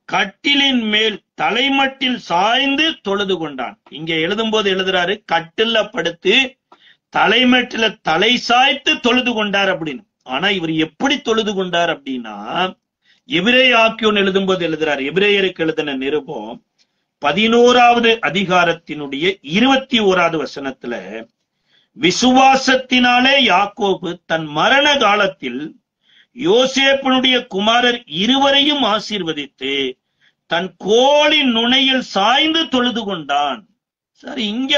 கட்டிலின் மேல் தலைமட்டில் சாய்ந்து தொழுது கொண்டான். இங்க எழுதும் போது எழுதுறாரு கட்டில படுத்து தலைமட்டில தலை சாய்த்து தொழுது கொண்டார் அப்படின்னு. ஆனா இவர் எப்படி தொழுது கொண்டார் அப்படின்னா எபிரேய ஆக்கியோன் எழுதும் போது எழுதுறாரு. எபிரேயருக்கு எழுதின நிருபம் 11வது அதிகாரத்தினுடைய 21வது வசனத்துல விசுவாசத்தினாலே யாக்கோபு தன் மரண காலத்தில் யோசேப்பினுடைய குமாரர் இருவரையும் ஆசீர்வதித்து தன் கோலின் நுனையில் சாய்ந்து தொழுது கொண்டான். சரி, இங்க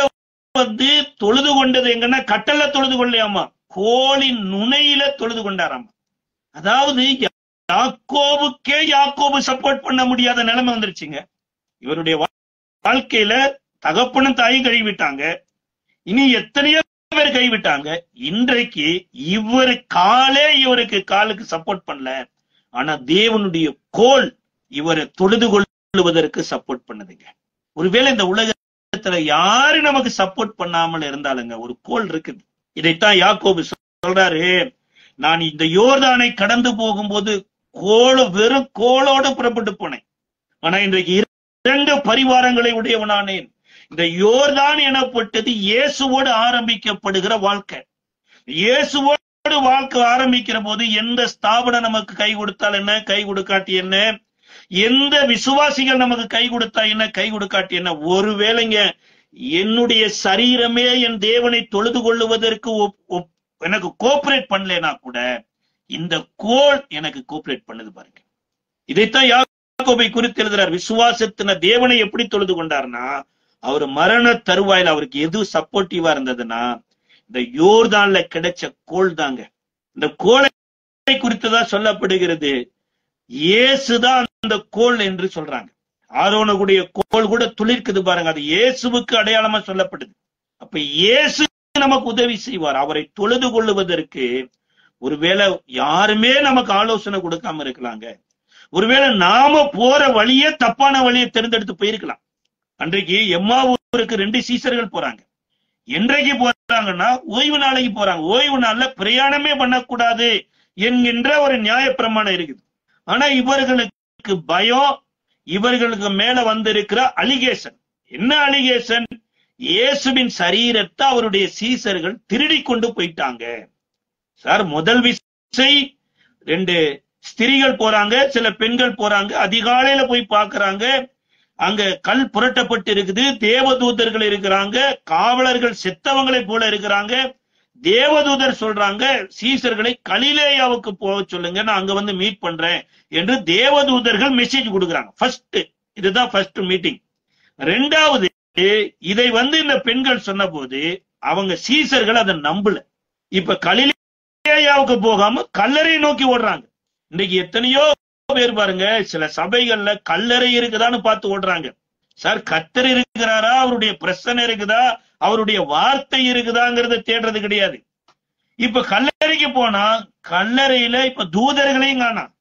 வந்து தொழுது கொண்டது எங்கன்னா கட்டளை தொழுது கொள்ளையாமா, கோலின் நுனையில தொழுது கொண்டாராமா. அதாவது யாக்கோபுக்கே யாக்கோபு சப்போர்ட் பண்ண முடியாத நிலைமை வந்துருச்சுங்க. இவருடைய வாழ்க்கையில தகப்பனும் தாயும் கழுவிட்டாங்க. இனி எத்தனையோ பேர் கைவிட்டாங்க. இன்றைக்கு இவருக்கு காலுக்கு சப்போர்ட் பண்ணல. ஆனா தேவனுடைய கோல் இவரை தொழுது கொள்வதற்கு சப்போர்ட் பண்ணுதுங்க. ஒருவேளை இந்த உலகத்துல யாரு நமக்கு சப்போர்ட் பண்ணாமல் இருந்தாலுங்க ஒரு கோல் இருக்குது. இதைத்தான் யாக்கோபு சொல்றாரு, நான் இந்த யோர்தானை கடந்து போகும்போது வெறும் கோலோடு புறப்பட்டு போனேன். ஆனா இன்றைக்கு 2 பரிவாரங்களை உடையவனானேன். இந்த யோர்தான் எனப்பட்டது இயேசுவோடு ஆரம்பிக்கப்படுகிற வாழ்க்கை. இயேசுவோடு வாழ்க்கை ஆரம்பிக்கிற போது எந்த ஸ்தாபனம் நமக்கு கை கொடுத்தால் என்ன, கை கொடுக்காட்டி என்ன, எந்த விசுவாசிகள் நமக்கு கை கொடுத்தா என்ன, கை கொடுக்காட்டி என்ன, ஒருவேளைங்க என்னுடைய சரீரமே என் தேவனை தொழுது கொள்ளுவதற்கு எனக்கு கோஆபரேட் பண்ணலனா கூட இந்த கோல் எனக்கு கோஆபரேட் பண்ணுது பாருங்க. இதைத்தான் யாக்கோபை குறித்து எழுதுறார். விசுவாசத்தின தேவனை எப்படி தொழுது கொண்டார்னா அவர் மரண தருவாயில் அவருக்கு எது சப்போர்ட்டிவா இருந்ததுன்னா இந்த யோர்தான்ல கிடைச்ச கோல் தாங்க. இந்த கோலை குறித்துதான் சொல்லப்படுகிறது. இயேசுதான் அந்த கோல் என்று சொல்றாங்க. ஆரோனுடைய கோல் கூட துளிர்க்குது பாருங்க, அது இயேசுவுக்கு அடையாளமா சொல்லப்படுது. அப்ப இயேசு நமக்கு உதவி செய்வார். அவரை தொழுது கொள்ளுவதற்கு ஒருவேளை யாருமே நமக்கு ஆலோசனை கொடுக்காம இருக்கலாங்க. ஒருவேளை நாம போற வழியே தப்பான வழியை தேர்ந்தெடுத்து போயிருக்கலாம். அன்றைக்கு எம்மாவூருக்கு 2 சீசர்கள் போறாங்க. என்றைக்கு போறாங்கன்னா ஓய்வு நாளைக்கு போறாங்க. ஓய்வு நாள்ல பிரயாணமே பண்ணக்கூடாது என்கின்ற ஒரு நியாயப்பிரமாணம் இருக்குது. ஆனா இவர்களுக்கு பயம், இவர்களுக்கு மேல வந்திருக்கிற அலிகேஷன் என்ன அலிகேஷன்? இயேசுவின் சரீரத்தை அவருடைய சீசர்கள் திருடி கொண்டு போயிட்டாங்க. சார், முதல் விசை 2 ஸ்திரீகள் போறாங்க, சில பெண்கள் போறாங்க. அதிகாலையில போய் பாக்குறாங்க, அங்க கல் புரட்டப்பட்டு இருக்குது. தேவதூதர்கள் இருக்கிறாங்க, காவலர்கள் செத்தவங்களை போல இருக்கிறாங்க. தேவதூதர் சொல்றாங்க சீசர்களை கலிலேயாவுக்கு போக சொல்லுங்க, நான் அங்க வந்து மீட் பண்றேன் என்று தேவதூதர்கள் மெசேஜ் கொடுக்குறாங்க. இதுதான் ஃபர்ஸ்ட் மீட்டிங். 2வது இதை வந்து இந்த பெண்கள் சொன்ன போது அவங்க சீசர்கள் அதை நம்பல. இப்ப கலிலேயாவுக்கு போகாம கல்லறை நோக்கி ஓடுறாங்க. இன்னைக்கு எத்தனையோ பேர் பாருங்க, சில சபைகள்ல கல்லறை இருக்குதான்னு பார்த்து ஓடுறாங்க. சார், கர்த்தர் இருக்கிறாரா, அவருடைய பிரசனை இருக்குதா, அவருடைய வார்த்தை இருக்குதாங்கிறத தேடுறது கிடையாது. இப்ப கல்லறைக்கு போனா கல்லறையில இப்ப தூதர்களையும் காணாம்,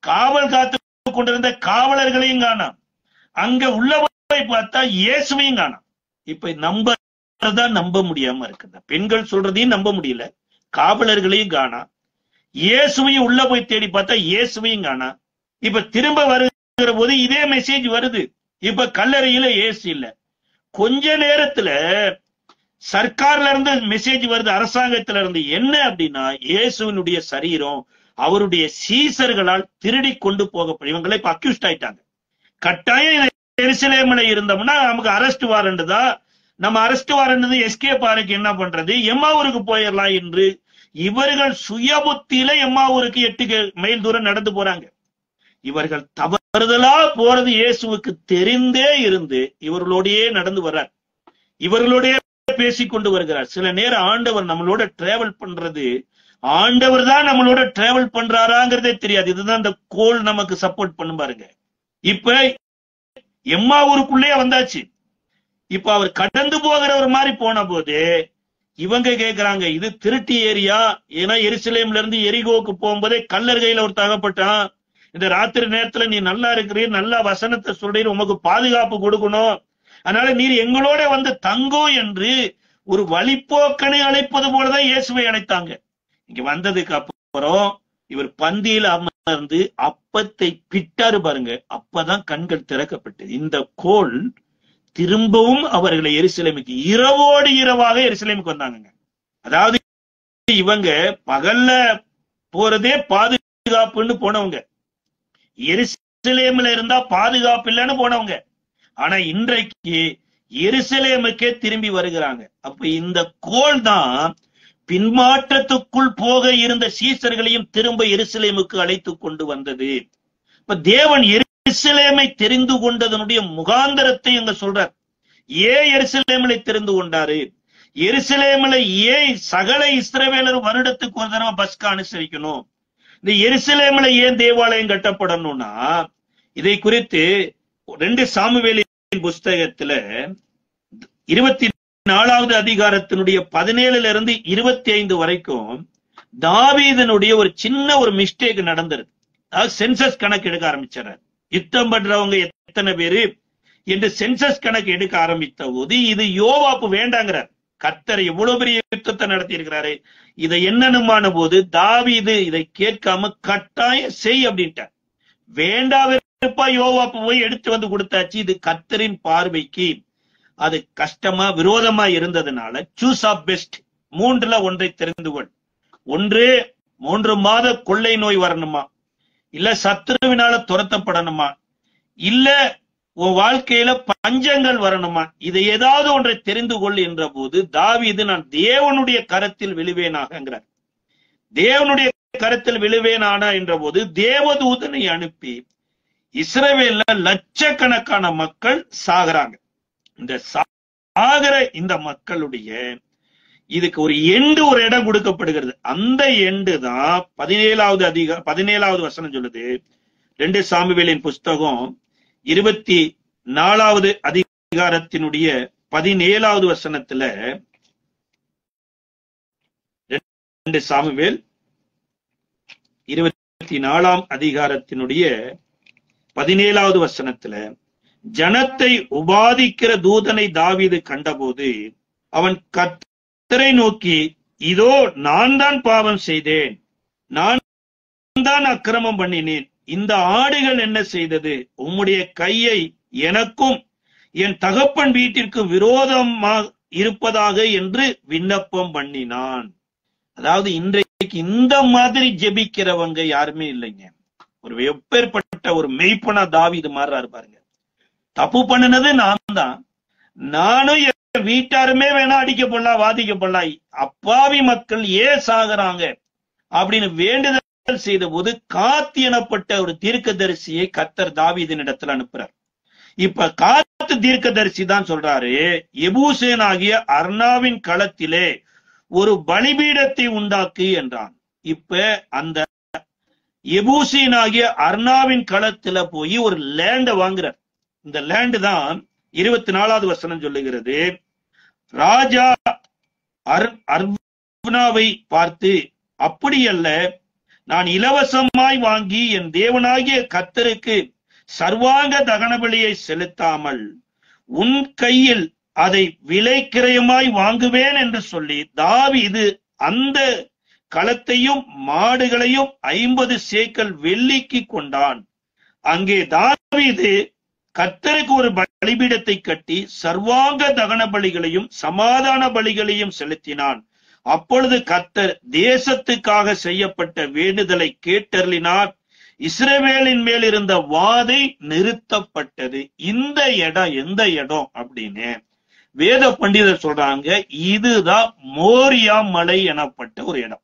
காவல் காத்து கொண்டிருந்த காவலர்களையும் காணாம், அங்க உள்ள போய் பார்த்தா இயேசுவையும் காணாம். இப்ப நம்ப முடியாம இருக்குது. பெண்கள் சொல்றதையும் நம்ப முடியல, காவலர்களையும் காணாம், இயேசுவையும் உள்ள போய் தேடி பார்த்தா இயேசுவையும் காணாம். இப்ப திரும்ப வருகிற போது இதே மெசேஜ் வருது. இப்ப கல்லறையில இயேசு இல்ல. கொஞ்ச நேரத்துல சர்க்கார்ல இருந்து மெசேஜ் வருது, அரசாங்கத்துல இருந்து. என்ன அப்படின்னா இயேசுவினுடைய சரீரம் அவருடைய சீசர்களால் திருடி கொண்டு போகப்படும். இவங்களை இப்ப அக்யூஸ்ட் ஆயிட்டாங்க. கட்டாயம் எருசலேமில் இருந்தோம்னா நமக்கு அரெஸ்ட் வாரண்ட் தான். நம்ம அரெஸ்ட் வாரண்ட் எஸ்கேப் ஆருக்கு என்ன பண்றது, எம்மாவூருக்கு போயிடலாம் என்று இவர்கள் சுய புத்தியில எம்மாவூருக்கு 8 மைல் தூரம் நடந்து போறாங்க. இவர்கள் தவறுதலா போறது இயேசுவுக்கு தெரிந்தே இருந்து இவர்களோடயே நடந்து வர்றார், இவர்களோடய பேசிக்கொண்டு வருகிறார். சில நேரம் ஆண்டவர் நம்மளோட டிராவல் பண்றது, ஆண்டவர் தான் நம்மளோட டிராவல் பண்றாராங்கிறதே தெரியாது. இதுதான் இந்த கோல் நமக்கு சப்போர்ட் பண்ணு பாருங்க. இப்ப எம்மாவூருக்குள்ளே வந்தாச்சு. இப்ப அவர் கடந்து போகிற ஒரு மாதிரி போன போது இவங்க கேக்குறாங்க, இது திருட்டி ஏரியா. ஏன்னா எருசலேம்ல இருந்து எரிகோவுக்கு போகும்போதே கல்லர் கையில ஒரு தகப்பட்டான். இந்த ராத்திரி நேரத்துல நீ நல்லா இருக்கிறீர், நல்லா வசனத்தை சொல்றீர், உமக்கு பாதுகாப்பு கொடுக்கணும், அதனால நீர் எங்களோட வந்து தங்கோ என்று ஒரு வழிப்போக்கனை அழைப்பது போலதான் இயேசுவை அழைத்தாங்க. இங்க வந்ததுக்கு அப்புறம் இவர் பந்தியில் அமர்ந்து அப்பத்தை பிட்டாரு பாருங்க. அப்பதான் கண்கள் திறக்கப்பட்டது. இந்த கோல் திரும்பவும் அவர்களை எருசலேமுக்கு இரவோடு இரவாக எருசலேமுக்கு வந்தாங்க. அதாவது இவங்க பகல்ல போறதே பாதுகாப்புன்னு போனவங்க, எருசலேம்ல இருந்தா பாதுகாப்பு இல்லைன்னு போனவங்க. ஆனா இன்றைக்கு எருசலேமுக்கே திரும்பி வருகிறாங்க. அப்ப இந்த கோல் தான் பின்மாற்றத்துக்குள் போக இருந்த சீசர்களையும் திரும்ப எருசலேமுக்கு அழைத்து கொண்டு வந்தது. இப்ப தேவன் எருசலேமை தெரிந்து கொண்டதனுடைய முகாந்தரத்தை இங்க சொல்றார். ஏன் எருசலேமிலை தெரிந்து கொண்டாரு, எருசலேமில ஏன் சகல இஸ்ரவேலர் வருடத்துக்கு ஒரு தடவை பஸ்கா அனுசரிக்கணும், இந்த எருசலேமில ஏன் தேவாலயம் கட்டப்படணும்னா இதை குறித்து 2 சாமுவேலின் புஸ்தகத்துல 24வது அதிகாரத்தினுடைய 17 இருந்து 25 வரைக்கும் தாவீதனுடைய ஒரு சின்ன ஒரு மிஸ்டேக் நடந்தது. அதாவது சென்சஸ் கணக்கு எடுக்க ஆரம்பிச்சார். யுத்தம் பண்றவங்க எத்தனை பேரு என்று சென்சஸ் கணக்கு எடுக்க ஆரம்பித்த போது இது யோவாப்பு வேண்டாங்கிறார். கர்த்தர் எவ்வளவு பெரிய யுத்தத்தை நடத்தி இருக்கிறாரு, இதை என்னன்னுமான போது தாவீது இதை கேட்காம கட்டாயம் செய் அப்படின்ட்டார். வேண்டாவிருப்பா யோவாப்பு போய் எடுத்து வந்து கொடுத்தாச்சு. இது கர்த்தரின் பார்வைக்கு அது கஷ்டமா விரோதமா இருந்ததுனால சூஸ் ஆஃப் பெஸ்ட், 3ல ஒன்றை தெரிந்து கொள். ஒன்று 3 மாத கொள்ளை நோய் வரணுமா, இல்ல சத்துருவினால துரத்தப்படணுமா, இல்ல உன் வாழ்க்கையில பஞ்சங்கள் வரணுமா, இதை ஏதாவது ஒன்றை தெரிந்து கொள் என்ற போது தாவீது நான் தேவனுடைய கரத்தில் விழுவேனாகிறார். தேவனுடைய கரத்தில் விழுவேனானா என்ற போது தேவதூதனை அனுப்பி இஸ்ரவேல்ல லட்சக்கணக்கான மக்கள் சாகுறாங்க. இந்த சாகர இந்த மக்களுடைய இதுக்கு ஒரு எண்டு ஒரு இடம் கொடுக்கப்படுகிறது. அந்த எண்டு தான் 17வது வசனம் சொல்லுது. 2 சாமுவேலின் புஸ்தகம் 24வது அதிகாரத்தினுடைய 17வது வசனத்துல 2 சாமுவேல் 24ஆம் அதிகாரத்தினுடைய 17வது வசனத்துல ஜனத்தை உபாதிக்கிற தூதனை தாவீது கண்டபோது அவன் கர்த்தரை நோக்கி, இதோ நான் தான் பாவம் செய்தேன், நான் தான் அக்கிரமம் பண்ணினேன், இந்த ஆடுகள் என்ன செய்தது, உம்முடைய கையை எனக்கும் என் தகப்பன் வீட்டிற்கு விரோதமாக இருப்பதாக என்று விண்ணப்பம் பண்ணினான். அதாவது இன்றைக்கு இந்த மாதிரி ஜெபிக்கிறவங்க யாருமே இல்லைங்க. ஒரு எப்பேற்பட்ட ஒரு மெய்ப்பனா தாவீது மாறுறாரு பாருங்க. தப்பு பண்ணினது நான் தான், நானும் என் வீட்டாருமே வேணா அடிக்கப்படலாம், வாதிக்கப்படலாம், அப்பாவி மக்கள் ஏன் சாகுறாங்க அப்படின்னு வேண்டுதல் செய்த போது காத் எனப்பட்ட ஒரு தீர்க்கதரிசியை கர்த்தர் தாவீதின் இடத்துல அனுப்புறார். இப்ப காத்து தீர்க்கதரிசி தான் சொல்றாரு, எபூசேன் ஆகிய அர்னாவின் களத்திலே ஒரு பலிபீடத்தை உண்டாக்கு என்றான். இப்ப அந்த எபூசேன் ஆகிய அர்னாவின் களத்துல போய் ஒரு லேண்ட வாங்குறார். இந்த லேண்ட் தான் 24வது வசனம் சொல்லுகிறது. ராஜா அர்னாவை பார்த்து, அப்படியல்ல, நான் இலவசமாய் வாங்கி என் தேவனாகிய கர்த்தருக்கு சர்வாங்க தகன பலியை செலுத்தாமல் உன் கையில் அதை விலை கிரயமாய் வாங்குவேன் என்று சொல்லி தாவீது அந்த களத்தையும் மாடுகளையும் 50 சேக்கல் வெள்ளிக்கு கொண்டான். அங்கே தாவீது கர்த்தருக்கு ஒரு பலிபீடத்தை கட்டி சர்வாங்க தகன பலிகளையும் சமாதான பலிகளையும் செலுத்தினான். அப்பொழுது கர்த்தர் தேசத்துக்காக செய்யப்பட்ட வேண்டுதலை கேட்டருளினார். இஸ்ரவேலின் மேல் இருந்த வாதை நிறுத்தப்பட்டது. இந்த இடம் எந்த இடம் அப்படின்னு வேத பண்டிதர் சொல்றாங்க, இதுதான் மோரியா மலை எனப்பட்ட ஒரு இடம்.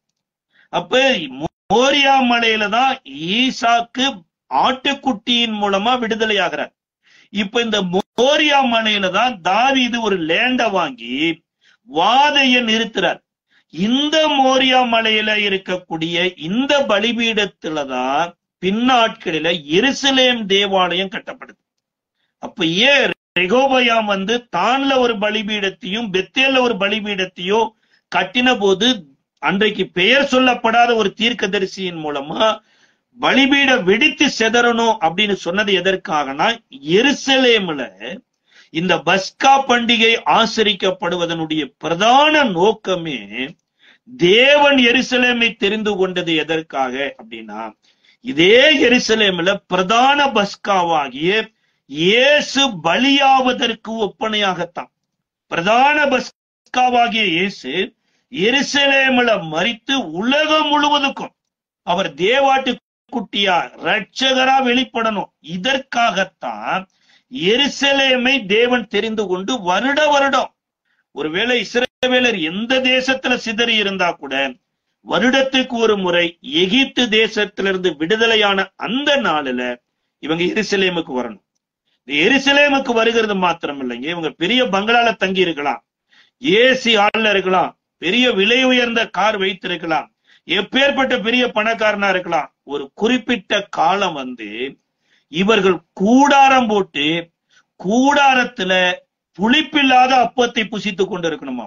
அப்ப மோரியா மலையில தான் ஈசாக்கு ஆட்டுக்குட்டியின் மூலமா விடுதலை ஆகிறார். இப்ப இந்த மோரியா மலையில தான் தாவீது ஒரு லேண்ட வாங்கி வாதையை நிறுத்துறார். இந்த மோரியா மலையில இருக்கக்கூடிய இந்த பலிபீடத்துலதான் பின்னாட்களில எருசலேம் தேவாலயம் கட்டப்படுது. அப்ப ஏன் ரெகோபயாம் தான்ல ஒரு பலிபீடத்தையும் பெத்தேல்ல ஒரு பலிபீடத்தையும் கட்டின போது அன்றைக்கு பெயர் சொல்லப்படாத ஒரு தீர்க்கதரிசியின் மூலமா பலிபீட வெடித்து செதறணும் அப்படின்னு சொன்னது எதற்காகனா, எருசலேம்ல இந்த பஸ்கா பண்டிகை ஆசரிக்கப்படுவதனுடைய பிரதான நோக்கமே தேவன் எருசலேமை தெரிந்து கொண்டது எதற்காக அப்படின்னா, இதே எருசலேம்ல பிரதான பஸ்காவாகிய இயேசு பலியாவதற்கு ஒப்பனையாகத்தான். பிரதான பஸ்காவாகிய இயேசு எருசலேம்ல மரித்து உலகம் முழுவதுக்கும் அவர் தேவாட்டு குட்டியா இரட்சகரா வெளிப்படணும். இதற்காகத்தான் எருசலேமை தேவன் தெரிந்து கொண்டு வருட வருடம், ஒருவேளை இஸ்ரவேலர் எந்த தேசத்துல சிதறி இருந்தா கூட வருடத்துக்கு ஒரு முறை எகிப்து தேசத்திலிருந்து விடுதலையான அந்த நாளில இவங்க எருசலேமுக்கு வரணும். எருசலேமுக்கு வருகிறது மாத்திரம் இல்லைங்க, இவங்க பெரிய பங்களால தங்கி இருக்கலாம், ஏசி ஆள்ல இருக்கலாம், பெரிய விலை உயர்ந்த கார் வைத்திருக்கலாம், எப்பேற்பட்ட பெரிய பணக்காரனா இருக்கலாம். ஒரு குறிப்பிட்ட காலம் இவர்கள் கூடாரம் போட்டு கூடாரத்துல புளிப்பில்லாத அப்பத்தை புசித்து கொண்டு இருக்கணுமா.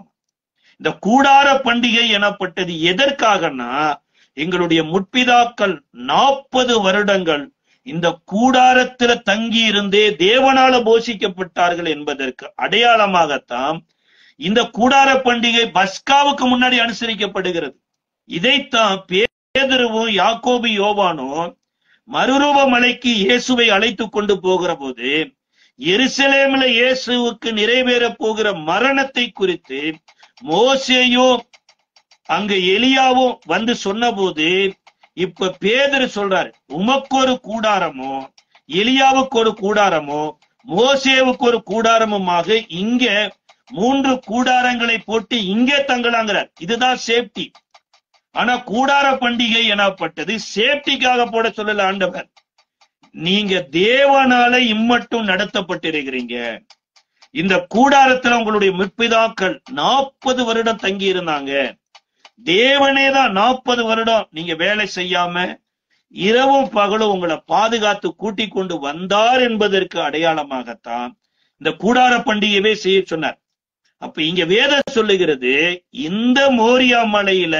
இந்த கூடார பண்டிகை எனப்பட்டது எதற்காகனா, எங்களுடைய முற்பிதாக்கள் 40 வருடங்கள் இந்த கூடாரத்துல தங்கி இருந்தே தேவனால போஷிக்கப்பட்டார்கள் என்பதற்கு அடையாளமாகத்தான் இந்த கூடார பண்டிகை பஸ்காவுக்கு முன்னாடி அனுசரிக்கப்படுகிறது. இதைத்தான் பேதுருவும் யாக்கோபு யோவானும் மறுரூப மலைக்கு இயேசுவை அழைத்து கொண்டு போகிற போது எருசலேமில் இயேசுவுக்கு நிறைவேற போகிற மரணத்தை குறித்து மோசேயோ அங்க எலியாவும் சொன்ன போது, இப்ப பேதுரு சொல்றாரு, உமக்கு ஒரு கூடாரமோ எலியாவுக்கு ஒரு கூடாரமோ மோசேவுக்கு ஒரு கூடாரமுமாக இங்க 3 கூடாரங்களை போட்டு இங்கே தங்கலாங்கிறார். இதுதான் சேஃப்டி. ஆனா கூடார பண்டிகை எனப்பட்டது சேஃப்டிக்காக போட சொல்லல ஆண்டவர். நீங்க தேவனால இம்மட்டும் நடத்தப்பட்டிருக்கிறீங்க. இந்த கூடாரத்துல உங்களுடைய முற்பிதாக்கள் 40 வருடம் தங்கி இருந்தாங்க. தேவனேதான் 40 வருடம் நீங்க வேலை செய்யாம இரவும் பகலும் உங்களை பாதுகாத்து கூட்டிக் கொண்டு வந்தார் என்பதற்கு அடையாளமாகத்தான் இந்த கூடார பண்டிகையவே செய்ய சொன்னார். அப்ப இங்க வேதம் சொல்லுகிறது, இந்த மோரியா மலையில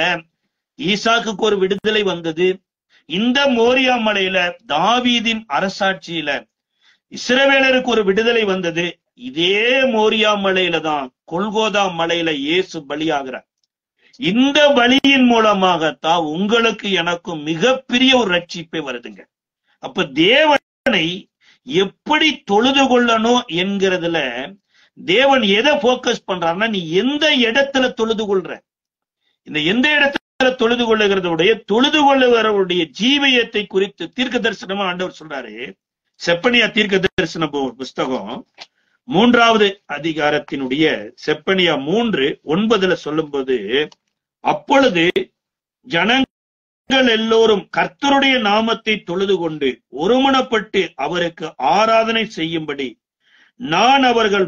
ஈசாக்குக்கு ஒரு விடுதலை வந்தது. இந்த மோரியா மலையில தாவீதின் அரசாட்சியில இஸ்ரவேலருக்கு ஒரு விடுதலை வந்தது. இதே மோரியா மலையில தான் கொல்கோதா மலையில இயேசு பலியாகிறார். இந்த பலியின் மூலமாகத்தான் உங்களுக்கு எனக்கும் மிகப்பெரிய ஒரு ரட்சிப்பை வருதுங்க. அப்ப தேவனை எப்படி தொழுது கொள்ளணும் என்கிறதுல தேவன் எதை போக்கஸ் பண்றாருன்னா, நீ எந்த இடத்துல தொழுது கொள்ற, இந்த எந்த இடத்துல தொழுது கொள்ளுகிறதுடைய தொழுது கொள்ளுகிறவருடைய ஜீவியத்தை குறித்து தீர்க்க தரிசனமா ஆண்டவர் சொல்றாரு. செப்பனியா தீர்க்க தரிசன புஸ்தகம் 3வது அதிகாரத்தினுடைய செப்பனியா 3:9 சொல்லும்போது, அப்பொழுது ஜனங்கள் எல்லோரும் கர்த்தருடைய நாமத்தை தொழுது கொண்டு ஒருமனப்பட்டு அவருக்கு ஆராதனை செய்யும்படி நான் அவர்கள்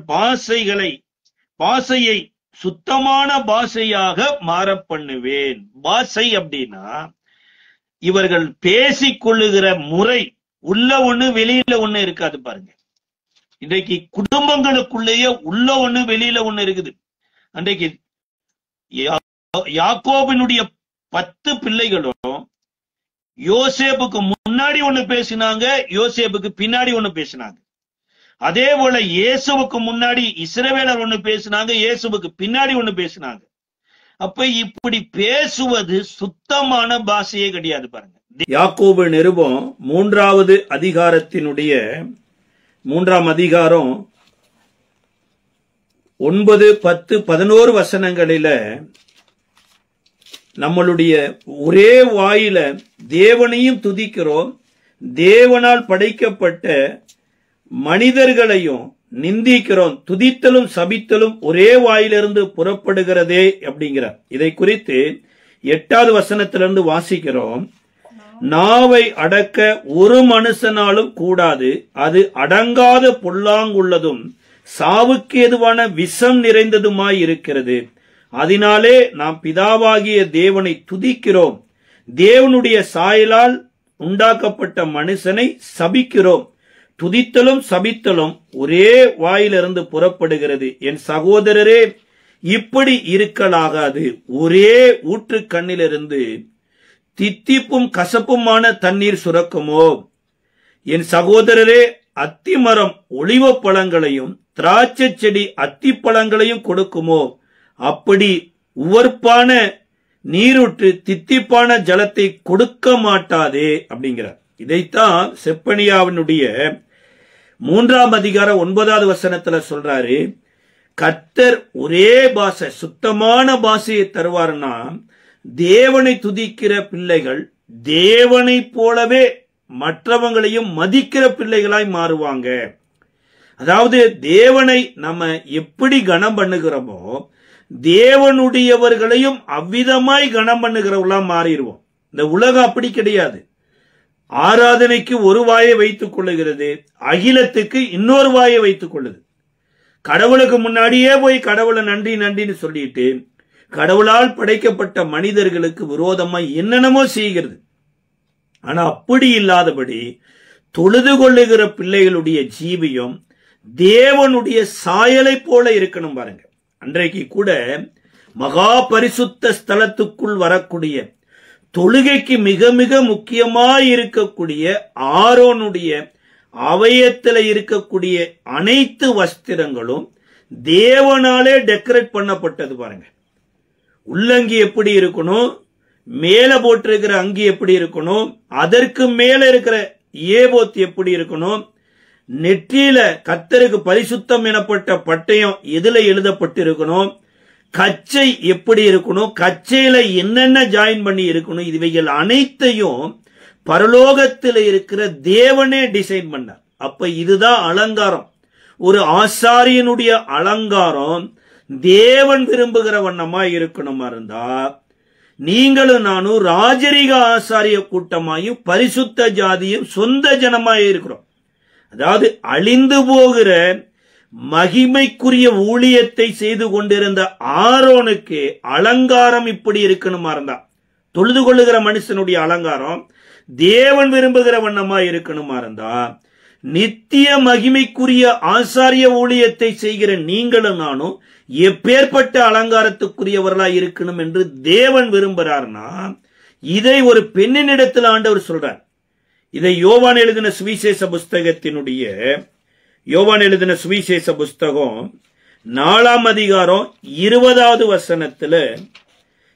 பாசையை சுத்தமான பாஷையாக மாற பண்ணுவேன். பாஷை அப்படின்னா இவர்கள் பேசிக்கொள்ளுகிற முறை உள்ள ஒண்ணு வெளியில ஒண்ணு இருக்காது. பாருங்க, இன்றைக்கு குடும்பங்களுக்குள்ளேயே உள்ள ஒண்ணு வெளியில ஒண்ணு இருக்குது. அன்றைக்கு யாக்கோபினுடைய 10 பிள்ளைகளும் யோசேப்புக்கு முன்னாடி ஒண்ணு பேசினாங்க, யோசேப்புக்கு பின்னாடி ஒண்ணு பேசினாங்க. அதே போல இயேசுவுக்கு முன்னாடி இஸ்ரவேலர் ஒண்ணு பேசினாங்க, இயேசுவுக்கு பின்னாடி ஒண்ணு பேசினாங்க. அப்ப இப்படி பேசுவது சுத்தமான பாஷையே கிடையாது. பாருங்க, யாக்கோபு நிருபம் 3வது அதிகாரத்தினுடைய 3ஆம் அதிகாரம் 9, 10, 11 வசனங்களில நம்மளுடைய ஒரே வாயில தேவனையும் துதிக்கிறோம், தேவனால் படைக்கப்பட்ட மனிதர்களையும் நிந்திக்கிறோம். துதித்தலும் சபித்தலும் ஒரே வாயிலிருந்து புறப்படுகிறதே அப்படிங்கிறார். இதை குறித்து 8வது வசனத்திலிருந்து வாசிக்கிறோம். நாவை அடக்க ஒரு மனுஷனாலும் கூடாது, அது அடங்காத பொல்லாங்குள்ளதும் சாவுக்கு ஏதுவான விஷம் நிறைந்ததுமாய் இருக்கிறது. அதனாலே நாம் பிதாவாகிய தேவனை துதிக்கிறோம், தேவனுடைய சாயலால் உண்டாக்கப்பட்ட மனுஷனை சபிக்கிறோம். துதித்தலும் சபித்தலும் ஒரே வாயிலிருந்து புறப்படுகிறது. என் சகோதரரே, இப்படி இருக்கலாகாது. ஒரே ஊற்று கண்ணிலிருந்து தித்திப்பும் கசப்புமான தண்ணீர் சுரக்குமோ? என் சகோதரரே, அத்திமரம் ஒலிவ பழங்களையும் திராட்சை செடி அத்திப்பழங்களையும் கொடுக்குமோ? அப்படி உவர்ப்பான நீரூற்று தித்திப்பான ஜலத்தை கொடுக்க மாட்டாதே அப்படிங்கிறார். இதைத்தான் செப்பனியாவினுடைய 3ஆம் அதிகாரம் 9வது வசனத்துல சொல்றாரு. கர்த்தர் ஒரே பாஷை, சுத்தமான பாஷையை தருவார்னா தேவனை துதிக்கிற பிள்ளைகள் தேவனை போலவே மற்றவங்களையும் மதிக்கிற பிள்ளைகளாய் மாறுவாங்க. அதாவது தேவனை நம்ம எப்படி கனம் பண்ணுகிறோமோ தேவனுடையவர்களையும் அவ்விதமாய் கனம் பண்ணுகிறவர்களா மாறிடுவோம். இந்த உலகம் அப்படி கிடையாது. ஆராதனைக்கு ஒரு வாயை வைத்துக் கொள்ளுகிறது, அகிலத்துக்கு இன்னொரு வாயை வைத்துக் கொள்ளுது. கடவுளுக்கு முன்னாடியே போய் கடவுளை நன்றி நன்றின்னு சொல்லிட்டு கடவுளால் படைக்கப்பட்ட மனிதர்களுக்கு விரோதமாய் என்னென்னமோ செய்கிறது. ஆனா அப்படி இல்லாதபடி தொழுது கொள்ளுகிற பிள்ளைகளுடைய ஜீவியம் தேவனுடைய சாயலை போல இருக்கணும். பாருங்க, அன்றைக்கு கூட மகா பரிசுத்த ஸ்தலத்துக்குள் வரக்கூடிய தொழுகைக்கு மிக மிக முக்கியமாய் இருக்கக்கூடிய ஆரோனுடைய அவயத்தில் இருக்கக்கூடிய அனைத்து வஸ்திரங்களும் தேவனாலே டெக்கரேட் பண்ணப்பட்டது. பாருங்க, உள்ளங்கி எப்படி இருக்கணும், மேல போட்டிருக்கிற அங்கி எப்படி இருக்கணும், அதற்கு மேல இருக்கிற ஏபோத் எப்படி இருக்கணும், நெற்றியில கர்த்தருக்கு பரிசுத்தம் எனப்பட்ட பட்டயம் எதுல எழுதப்பட்டு இருக்கணும், கச்சை எப்படி இருக்கணும், கச்சையில என்னென்ன ஜாயின் பண்ணி இருக்கணும், இவைகள் அனைத்தையும் பரலோகத்தில் இருக்கிற தேவனே டிசைன் பண்ணார். அப்ப இதுதான் அலங்காரம். ஒரு ஆசாரியனுடைய அலங்காரம் தேவன் விரும்புகிற வண்ணமா இருக்கணுமா இருந்தா நீங்களும் நானும் ராஜரிக ஆசாரிய கூட்டமாயும் பரிசுத்த ஜாதியும் சொந்த ஜனமாய் இருக்கிறோம். அதாவது அழிந்து போகிற மகிமைக்குரிய ஊழியத்தை செய்து கொண்டிருந்த ஆரோனுக்கு அலங்காரம் இப்படி இருக்கணுமா இருந்தா, தொழுது கொள்ளுகிற மனுஷனுடைய அலங்காரம் தேவன் விரும்புகிற வண்ணமா இருக்கணுமா இருந்தா, நித்திய மகிமைக்குரிய ஆசாரிய ஊழியத்தை செய்கிற நீங்களும் நானும் எப்பேற்பட்ட அலங்காரத்துக்குரியவர்களா இருக்கணும் என்று தேவன் விரும்புகிறார்னா இதை ஒரு பெண்ணினிடத்தில் ஆண்டவர் சொல்றார். இதை யோவான் எழுதின சுவிசேஷ புஸ்தகத்தினுடைய யோவான் எழுதின சுவிசேஷ புஸ்தகம் 4ஆம் அதிகாரம் 20வது வசனத்துல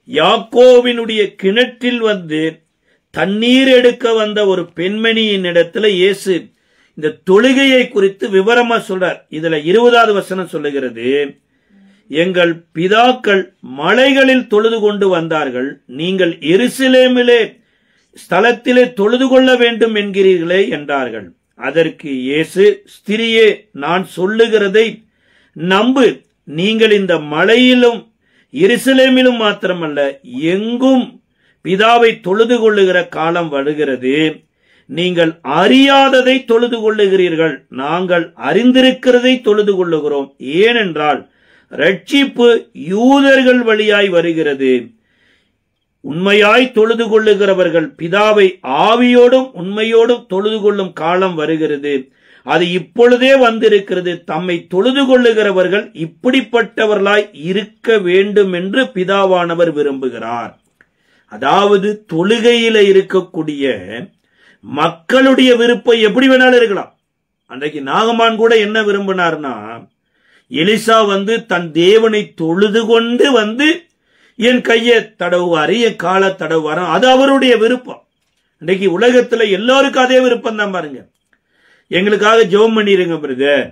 யாக்கோவினுடைய கிணற்றில் வந்து தண்ணீர் எடுக்க வந்த ஒரு பெண்மணியின் இடத்துல இயேசு இந்த தொழுகையை குறித்து விவரமா சொல்றார். இதுல 20வது வசனம் சொல்லுகிறது, எங்கள் பிதாக்கள் மலைகளில் தொழுது கொண்டு வந்தார்கள், நீங்கள் எருசலேமிலே ஸ்தலத்திலே தொழுது கொள்ள வேண்டும் என்கிறீர்களே என்றார்கள். அதற்கு இயேசு, ஸ்திரியே, நான் சொல்லுகிறதை நம்பு, நீங்கள் இந்த மலையிலும் எருசலேமிலும் மாத்திரமல்ல எங்கும் பிதாவை தொழுது கொள்ளுகிற காலம் வருகிறது, நீங்கள் அறியாததை தொழுது கொள்ளுகிறீர்கள், நாங்கள் அறிந்திருக்கிறதை தொழுது கொள்ளுகிறோம். ஏனென்றால் ரட்சிப்பு யூதர்கள் வழியாய் வருகிறது. உண்மையாய் தொழுது கொள்ளுகிறவர்கள் பிதாவை ஆவியோடும் உண்மையோடும் தொழுது கொள்ளும் காலம் வருகிறது, அது இப்பொழுதே வந்திருக்கிறது. தம்மை தொழுது கொள்ளுகிறவர்கள் இப்படிப்பட்டவர்களாய் இருக்க வேண்டும் என்று பிதாவானவர் விரும்புகிறார். அதாவது தொழுகையில இருக்கக்கூடிய மக்களுடைய விருப்பம் எப்படி வேணாலும் இருக்கலாம். அன்றைக்கு நாகமான் கூட என்ன விரும்பினார்னா, எலிசா வந்து தன் தேவனை தொழுது கொண்டு வந்து என் கையை தடவுவாரு, என் காலை தடவுவாரு, அது அவருடைய விருப்பம். இன்றைக்கு உலகத்துல எல்லாருக்கும் அதே விருப்பம் தான். பாருங்க, எங்களுக்காக ஜெபம் பண்ணிருங்க பிரதர்,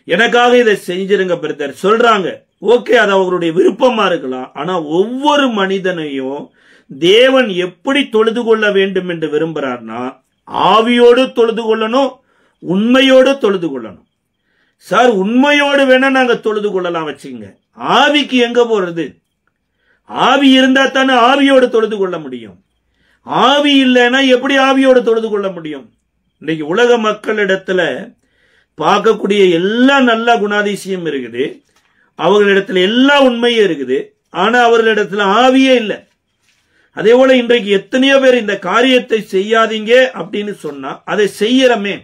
எனக்காக இதை செஞ்சிருங்க பிரதர் சொல்றாங்க. ஓகே, அது அவருடைய விருப்பமா இருக்கலாம். ஆனா ஒவ்வொரு மனிதனையும் தேவன் எப்படி தொழுது கொள்ள வேண்டும் என்று விரும்புறார்னா ஆவியோடு தொழுது கொள்ளணும், உண்மையோடு தொழுது கொள்ளணும். சார் உண்மையோடு வேணா நாங்க தொழுது கொள்ளலாம் வச்சுங்க, ஆவிக்கு எங்க போறது? ஆவி இருந்தா தானே ஆவியோடு தொழுது கொள்ள முடியும். ஆவி இல்லைன்னா எப்படி ஆவியோடு தொழுது கொள்ள முடியும்? இன்னைக்கு உலக மக்களிடத்துல பார்க்கக்கூடிய எல்லா நல்ல குணாதிசயம் இருக்குது, அவர்களிடத்துல எல்லா உண்மையும் இருக்குது, ஆனா அவர்களிடத்துல ஆவியே இல்லை. அதே போல இன்றைக்கு எத்தனையோ பேர் இந்த காரியத்தை செய்யாதீங்க அப்படின்னு சொன்னா அதை செய்யறமே.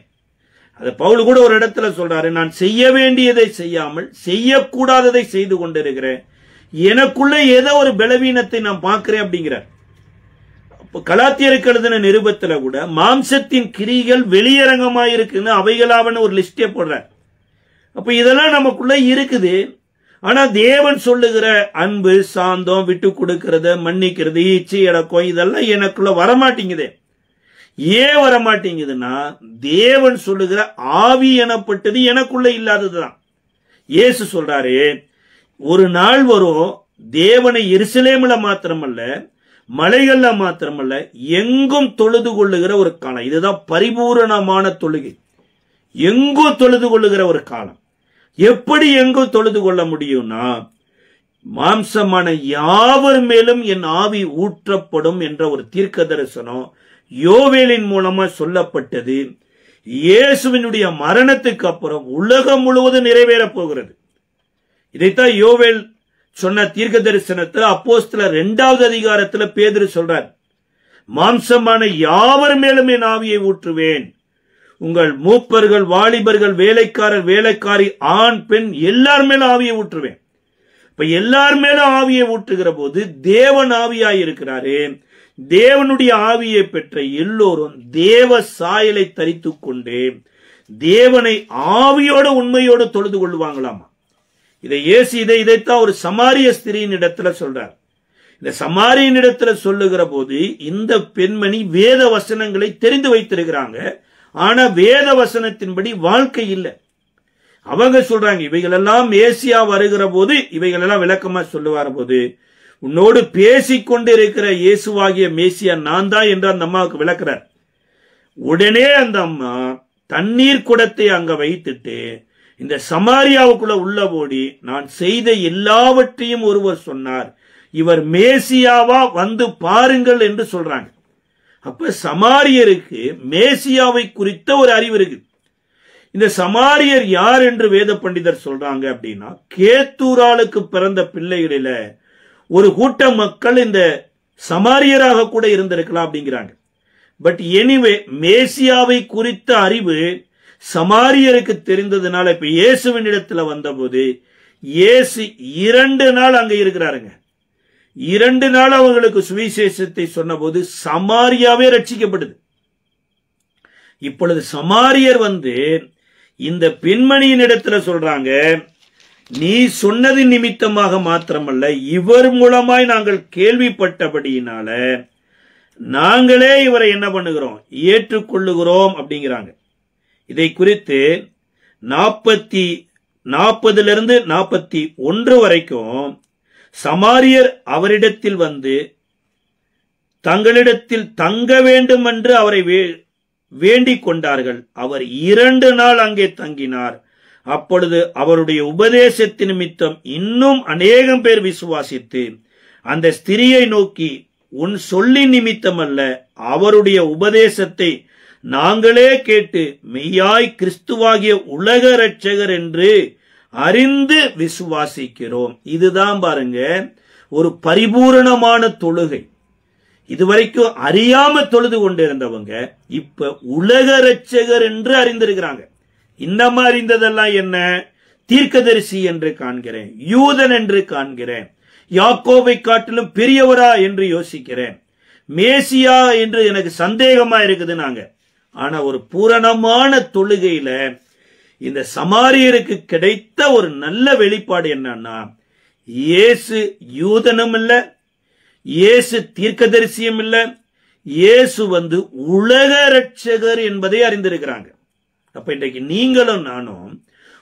அது பவுல் கூட ஒரு இடத்துல சொல்றாரு, நான் செய்ய வேண்டியதை செய்யாமல் செய்யக்கூடாததை செய்து கொண்டிருக்கிறேன், எனக்குள்ள ஏதோ ஒரு பலவீனத்தை நான் பார்க்கிறேன் அப்படிங்கிறார். கலாத்தியருக்கு எழுதின நிருபத்துல கூட மாம்சத்தின் கிரிகள் வெளியரங்கமாயிருக்குன்னு அவைகளாவன ஒரு லிஸ்டே போடுறார். அப்ப இதெல்லாம் நமக்குள்ள இருக்குது. ஆனா தேவன் சொல்லுகிற அன்பு, சாந்தம், விட்டு கொடுக்கிறது, மன்னிக்கிறது, ஈச்சி அடக்கம் இதெல்லாம் எனக்குள்ள வரமாட்டேங்குது. ஏன் வரமாட்டேங்குதுன்னா தேவன் சொல்லுகிற ஆவி எனப்பட்டது எனக்குள்ள இல்லாததுதான். இயேசு சொல்றாரு, ஒரு நாள் வரும் தேவனை எருசலேம்ல மாத்திரமல்ல, மலைகள்ல மாத்திரமல்ல, எங்கும் தொழுது கொள்ளுகிற ஒரு காலம். இதுதான் பரிபூரணமான தொழுகை. எங்கும் தொழுது கொள்ளுகிற ஒரு காலம். எப்படி எங்கும் தொழுது கொள்ள முடியும்னா, மாம்சமான யாவர் மேலும் என் ஆவி ஊற்றப்படும் என்ற ஒரு தீர்க்க தரிசனம் யோவேலின் மூலமா சொல்லப்பட்டது. இயேசுவினுடைய மரணத்துக்கு அப்புறம் உலகம் முழுவதும் நிறைவேற போகிறது. இதைத்தான் யோவேல் சொன்ன தீர்க்க தரிசனத்தில் அப்போஸ்தலர் 2வது அதிகாரத்துல பேதுரு சொல்றார், மாம்சமான யாவர் மேலும் என் ஆவியை ஊற்றுவேன், உங்கள் மூப்பர்கள், வாலிபர்கள், வேலைக்காரர், வேலைக்காரி, ஆண், பெண் எல்லார் மேலும் ஆவியை ஊற்றுவேன். இப்ப எல்லார் மேலும் ஆவியை ஊற்றுகிற போது தேவன் ஆவியாய் இருக்கிறாரு. தேவனுடைய ஆவியை பெற்ற எல்லோரும் தேவ சாயலை தரித்துக் கொண்டு தேவனை ஆவியோட உண்மையோடு தொழுது கொள்வாங்களாமா. இதைத்தான் ஒரு சமாரிய ஸ்திரியின் இடத்துல சொல்றார். இந்த சமாரியின் இடத்துல சொல்லுகிற போது இந்த பெண்மணி வேத வசனங்களை தெரிந்து வைத்திருக்கிறாங்க, ஆனா வேத வசனத்தின்படி வாழ்க்கை இல்லை. அவங்க சொல்றாங்க, இவைகளெல்லாம் மேசியா வருகிற போது இவைகளெல்லாம் விளக்கமா சொல்லுவார போது, உன்னோடு பேசிக்கொண்டு இருக்கிற இயேசுவாகிய மேசியா நான் தான் என்று அந்த அம்மாவுக்கு விளக்குறார். உடனே அந்த அம்மா தண்ணீர் குடத்தை அங்க வைத்துட்டு இந்த சமாரியாவுக்குள்ள உள்ள ஓடி, நான் செய்த எல்லாவற்றையும் ஒருவர் சொன்னார், இவர் மேசியாவா, வந்து பாருங்கள் என்று சொல்றாங்க. அப்ப சமாரியருக்கு மேசியாவை குறித்த ஒரு அறிவு இருக்கு. இந்த சமாரியர் யார் என்று வேத பண்டிதர் சொல்றாங்க அப்படின்னா, கேத்தூராளுக்கு பிறந்த பிள்ளைகளில ஒரு கூட்ட மக்கள் இந்த சமாரியராக கூட இருந்திருக்கலாம் அப்படிங்கிறாங்க. பட் எனிவே மேசியாவை குறித்த அறிவு சமாரியருக்கு தெரிந்ததுனால இப்ப இயேசுவின் இடத்துல வந்த போது இயேசு 2 நாள் அங்க இருக்கிறாருங்க. 2 நாள் அவங்களுக்கு சுவிசேஷத்தை சொன்ன போது சமாரியாவே ரட்சிக்கப்படுது. இப்பொழுது சமாரியர் வந்து இந்த பெண்மணியின் இடத்துல சொல்றாங்க, நீ சொன்னது நிமித்தமாக மாத்திரமல்ல, இவர் மூலமாய் நாங்கள் கேள்விப்பட்டபடியினால நாங்களே இவரை என்ன பண்ணுகிறோம், ஏற்றுக்கொள்ளுகிறோம் அப்படிங்கிறாங்க. இதை குறித்து 40 41 வரைக்கும் சமாரியர் அவரிடத்தில் வந்து தங்களிடத்தில் தங்க வேண்டும் என்று அவரை வேண்டிக் கொண்டார்கள். அவர் 2 நாள் அங்கே தங்கினார். அப்பொழுது அவருடைய உபதேசத்தின் நிமித்தம் இன்னும் அநேகம் பேர் விசுவாசித்து அந்த ஸ்திரியை நோக்கி, உன் சொல்லின் நிமித்தம் அல்ல, அவருடைய உபதேசத்தை நாங்களே கேட்டு மெய்யாய் கிறிஸ்துவாகிய உலக இரட்சகர் என்று அறிந்து விசுவாசிக்கிறோம். இதுதான் பாருங்க ஒரு பரிபூரணமான தொழுகை. இதுவரைக்கும் அறியாம தொழுது கொண்டிருந்தவங்க இப்ப உலக இரட்சகர் என்று அறிந்திருக்கிறாங்க. இன்னமா அறிந்ததெல்லாம் என்ன, தீர்க்கதரிசி என்று காண்கிறேன், யூதன் என்று காண்கிறேன், யாக்கோபை காட்டிலும் பெரியவரா என்று யோசிக்கிறேன், மேசியா என்று எனக்கு சந்தேகமா இருக்குது நாங்க. ஆனா ஒரு பூரணமான தொழுகையில இந்த சமாரியருக்கு கிடைத்த ஒரு நல்ல வெளிப்பாடு என்னன்னா, இயேசு யூதனும் இல்ல, இயேசு தீர்க்கதரிசியும் இல்ல, இயேசு வந்து உலக இரட்சகர் என்பதை அறிந்திருக்கிறாங்க. அப்ப இன்றைக்கு நீங்களும் நானும்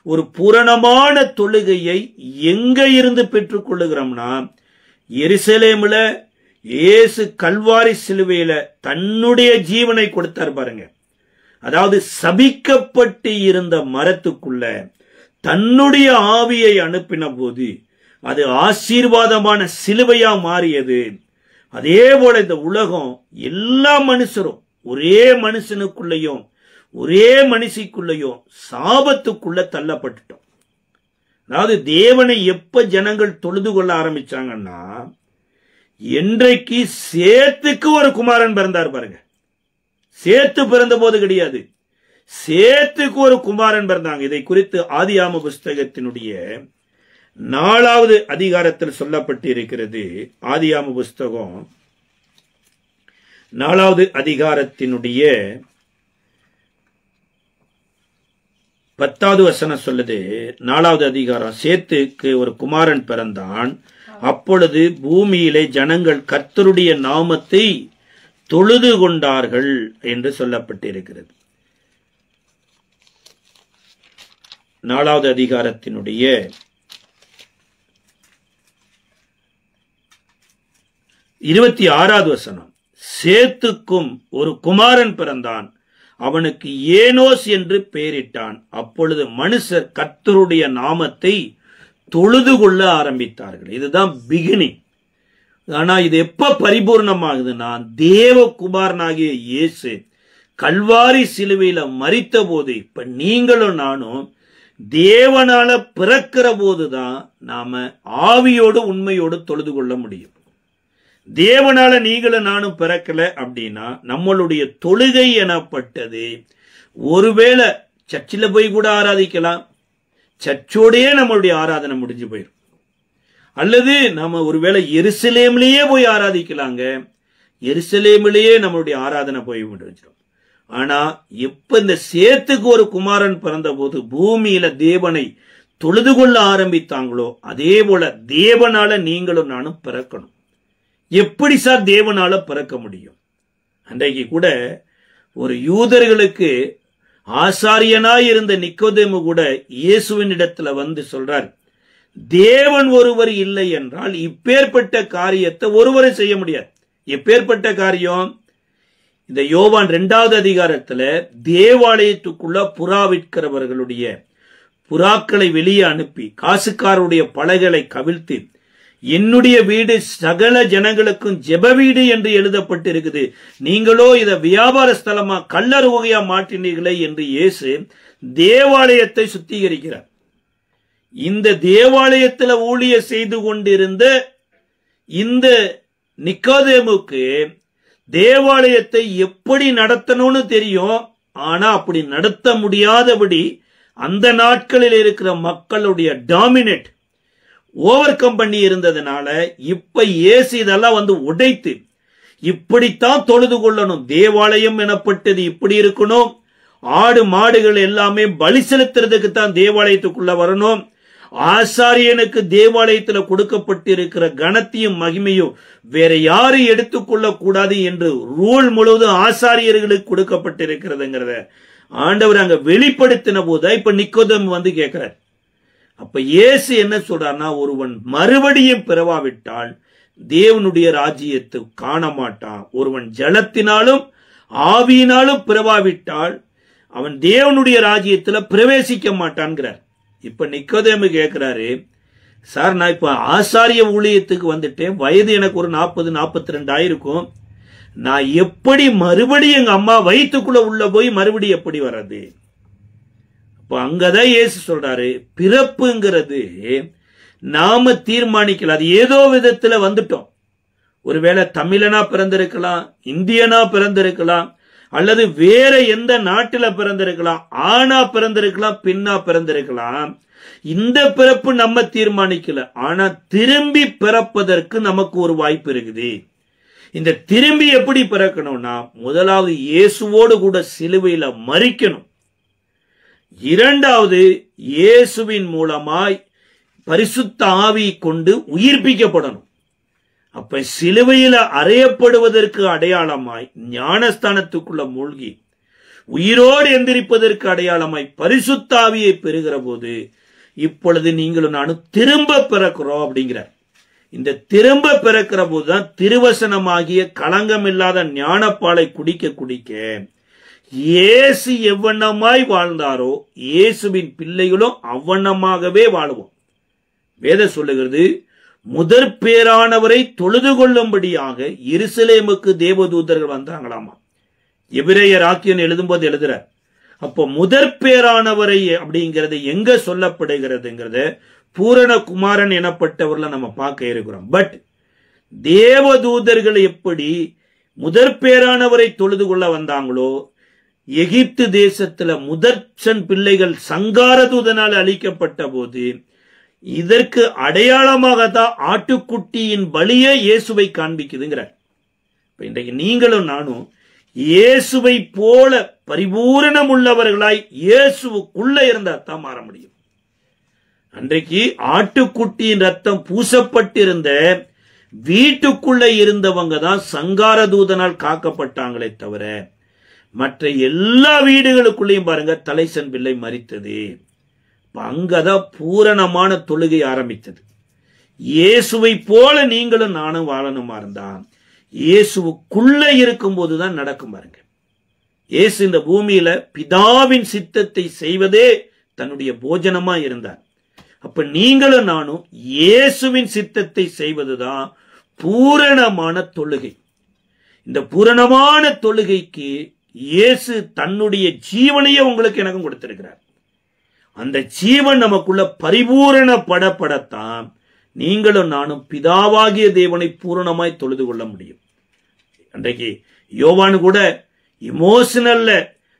ஒரு பூரணமான தொழுகையை எங்க இருந்து பெற்றுக் கொள்ளுகிறோம்னா, எருசலேம்ல இயேசு கல்வாரி சிலுவையில தன்னுடைய ஜீவனை கொடுத்தார் பாருங்க. அதாவது சபிக்கப்பட்டு இருந்த மரத்துக்குள்ள தன்னுடைய ஆவியை அனுப்பின போது அது ஆசீர்வாதமான சிலுவையா மாறியது. அதே போல இந்த உலகம் எல்லா மனுஷரும் ஒரே மனுஷனுக்குள்ளேயும் ஒரே மனுஷிக்குள்ளேயும் சாபத்துக்குள்ள தள்ளப்பட்டுட்டோம். அதாவது தேவனை எப்ப ஜனங்கள் தொழுது கொள்ள ஆரம்பிச்சாங்கன்னா, என்றைக்கு சேத்துக்கு ஒரு குமாரன் பிறந்தார் பாருங்க. சேத்து பிறந்த போது கிடையாது, சேத்துக்கு ஒரு குமாரன் பிறந்தாங்க. இதை குறித்து ஆதியாம புஸ்தகத்தினுடைய 4வது அதிகாரத்தில் சொல்லப்பட்டு இருக்கிறது. ஆதியாம புஸ்தகம் 4வது அதிகாரத்தினுடைய 10வது வசனம் சொல்லுது. 4வது அதிகாரம், சேத்துக்கு ஒரு குமாரன் பிறந்தான். அப்பொழுது பூமியிலே ஜனங்கள் கர்த்தருடைய நாமத்தை தொழுது கொண்டார்கள் என்று சொல்லப்பட்டிருக்கிறது. 4வது அதிகாரத்தினுடைய 26வது வசனம், சேத்துக்கும் ஒரு குமாரன் பிறந்தான், அவனுக்கு ஏனோஸ் என்று பெயரிட்டான். அப்பொழுது மனுஷர் கர்த்தருடைய நாமத்தை தொழுது கொள்ள ஆரம்பித்தார்கள். இதுதான் பிகினிங். ஆனா இது எப்ப பரிபூர்ணமாகுதுன்னா, தேவகுமாரனாகிய இயேசு கல்வாரி சிலுவையில மரித்த போது, இப்ப நீங்களும் நானும் தேவனால பிறக்கிற போதுதான் நாம ஆவியோடு உண்மையோடு தொழுது கொள்ள முடியும். தேவனால நீங்களும் நானும் பிறக்கல அப்படின்னா நம்மளுடைய தொழுகை எனப்பட்டது ஒருவேளை சர்ச்சில் போய் கூட ஆராதிக்கலாம், சர்ச்சோடையே நம்மளுடைய ஆராதனை முடிஞ்சு போயிடும். அல்லது நம்ம ஒருவேளை எருசலேமிலேயே போய் ஆராதிக்கலாங்க, எருசலேமிலேயே நம்மளுடைய ஆராதனை போய் முடிஞ்சிடும். ஆனா எப்ப இந்த சேத்துக்கு ஒரு குமாரன் பிறந்த போது பூமியில தேவனை தொழுது கொள்ள ஆரம்பித்தாங்களோ, அதே போல தேவனால நீங்களும் நானும் பிறக்கணும். எப்படி சார் தேவனால பிறக்க முடியும்? அன்றைக்கு கூட ஒரு யூதர்களுக்கு ஆசாரியனாய் இருந்த நிக்கோதேமு கூட இயேசுவின் இடத்துல வந்து சொல்றார், தேவன் ஒருவர் இல்லை என்றால் இப்பேற்பட்ட காரியத்தை ஒருவரை செய்ய முடியாது. எப்பேற்பட்ட காரியம்? இந்த யோவான் 2வது அதிகாரத்துல தேவாலயத்துக்குள்ள புறா விற்கிறவர்களுடைய புறாக்களை வெளியே அனுப்பி காசுக்காரருடைய பலகைகளை கவிழ்த்து, என்னுடைய வீடு சகல ஜனங்களுக்கும் ஜெப வீடு என்று எழுதப்பட்டு இருக்குது, நீங்களோ இதை வியாபார ஸ்தலமா கல்லர் வகையா மாற்றினீர்களே என்று இயேசு தேவாலயத்தை சுத்திகரிக்கிறார். இந்த தேவாலயத்தில் ஊழிய செய்து கொண்டிருந்த இந்த நிக்கோதேமுக்கு தேவாலயத்தை எப்படி நடத்தணும்னு தெரியும். ஆனா அப்படி நடத்த முடியாதபடி அந்த நாட்களில் இருக்கிற மக்களுடைய டாமினேட் ஓவர் கம் பண்ணி இருந்ததுனால இப்ப இயேசு இதெல்லாம் வந்து உடைத்து, இப்படித்தான் தொழுது கொள்ளணும், தேவாலயம் எனப்பட்டது இப்படி இருக்கணும், ஆடு மாடுகள் எல்லாமே பலி செலுத்துறதுக்கு தான் தேவாலயத்துக்குள்ள வரணும், ஆசாரியனுக்கு தேவாலயத்தில் கொடுக்கப்பட்டிருக்கிற கனத்தையும் மகிமையும் வேற யாரும் எடுத்துக்கொள்ள கூடாது என்று ரூல் முழுவதும் ஆசாரியர்களுக்கு கொடுக்கப்பட்டிருக்கிறதுங்கிறத ஆண்டவர் அங்க வெளிப்படுத்தின போது இப்ப நிக்கோதேமு வந்து கேட்கிறார். அப்ப இயேசு என்ன சொல்றார்னா, ஒருவன் மறுபடியும் பிறவாவிட்டால் தேவனுடைய ராஜ்யத்தை காண மாட்டான். ஒருவன் ஜலத்தினாலும் ஆவியினாலும் பிறவாவிட்டால் அவன் தேவனுடைய ராஜ்யத்துல பிரவேசிக்க மாட்டான்கிறார். இப்ப நிக்கோதேமு கேட்கிறாரு, சார் நான் இப்ப ஆசாரிய ஊழியத்துக்கு வந்துட்டேன், வயது எனக்கு ஒரு 40-42 ஆயிருக்கும், நான் எப்படி மறுபடியும் எங்க அம்மா வயிற்றுக்குள்ள உள்ள போய் மறுபடியும் எப்படி வர்றது? அப்ப அங்கதான் இயேசு சொல்றாரு, பிறப்புங்கிறது நாம தீர்மானிக்கல, அது ஏதோ விதத்துல வந்துட்டோம். ஒருவேளை தமிழனா பிறந்திருக்கலாம், இந்தியனா பிறந்திருக்கலாம், அல்லது வேற எந்த நாட்டில பிறந்திருக்கலாம், ஆணா பிறந்திருக்கலாம், பெண்ணா பிறந்திருக்கலாம். இந்த பிறப்பு நம்ம தீர்மானிக்கல. ஆனா திரும்பி பிறப்பதற்கு நமக்கு ஒரு வாய்ப்பு இருக்குது. இந்த திரும்பி எப்படி பிறக்கணும்னா, முதலாவது இயேசுவோடு கூட சிலுவையில மரிக்கணும், இரண்டாவது இயேசுவின் மூலமாய் பரிசுத்த ஆவி கொண்டு உயிர்ப்பிக்கப்படணும். அப்ப சிலுவையில அறையப்படுவதற்கு அடையாளமாய் ஞானஸ்தானத்துக்குள்ள மூழ்கி உயிரோடு எந்திரிப்பதற்கு அடையாளமாய் பரிசுத்த ஆவியை பெறுகிற போது இப்பொழுது நீங்களும் நானும் திரும்ப பிறக்கிறோம் அப்படிங்கிறார். இந்த திரும்ப பிறக்கிற போதுதான் திருவசனமாகிய களங்கம் இல்லாத ஞானப்பாலை குடிக்க குடிக்க இயேசு எவ்வண்ணமாய் வாழ்ந்தாரோ இயேசுவின் பிள்ளைகளும் அவ்வண்ணமாகவே வாழுவோம். வேதம் சொல்லுகிறது, முதற் பேரானவரை தொழுது கொள்ளும்படியாக எருசலேமுக்கு தேவதூதர்கள் வந்தாங்களாமா. எபிரேயர் ஆக்கியன் எழுதும்போது எழுதுறார். அப்போ முதற் பேரானவரை அப்படிங்கிறது எங்க சொல்லப்படுகிறதுங்கிறத பூரண குமாரன் எனப்பட்டவர்ல நம்ம பார்க்க இருக்கிறோம். பட் தேவதூதர்கள் எப்படி முதற் பேரானவரை தொழுது கொள்ள வந்தாங்களோ, எகிப்து தேசத்துல முதற்சன் பிள்ளைகள் சங்காரதூதனால் அழிக்கப்பட்ட போது இதற்கு அடையாளமாகத்தான் ஆட்டுக்குட்டியின் பலியே இயேசுவை காண்பிக்குதுங்கிறார். இன்றைக்கு நீங்களும் நானும் இயேசுவை போல பரிபூரணம் உள்ளவர்களாய் இயேசுவுக்குள்ள இருந்தா தான் மாற முடியும். அன்றைக்கு ஆட்டுக்குட்டியின் ரத்தம் பூசப்பட்டிருந்த வீட்டுக்குள்ள இருந்தவங்க தான் சங்காரதூதனால் காக்கப்பட்டாங்களே தவிர மற்ற எல்லா வீடுகளுக்குள்ளேயும் பாருங்க தலைசன் பிள்ளை மரித்தது. அங்கதான் பூரணமான தொழுகை ஆரம்பித்தது. இயேசுவை போல நீங்களும் நானும் வாழணுமா இருந்தா இயேசுவுக்குள்ள இருக்கும் போதுதான் நடக்கும் பாருங்க. இயேசு இந்த பூமியில பிதாவின் சித்தத்தை செய்வதே தன்னுடைய போஜனமா இருந்தார். அப்ப நீங்களும் நானும் இயேசுவின் சித்தத்தை செய்வதுதான் பூரணமான தொழுகை. இந்த பூரணமான தொழுகைக்கு இயேசு தன்னுடைய ஜீவனையே உங்களுக்கு எனக்கும் கொடுத்திருக்கிறார். அந்த ஜீவன் நமக்குள்ள பரிபூரணப்படத்தான் நீங்களும் நானும் பிதாவாகிய தேவனை பூரணமாய் தொழுது கொள்ள முடியும். அன்றைக்கு யோவான் கூட இமோஷனல்ல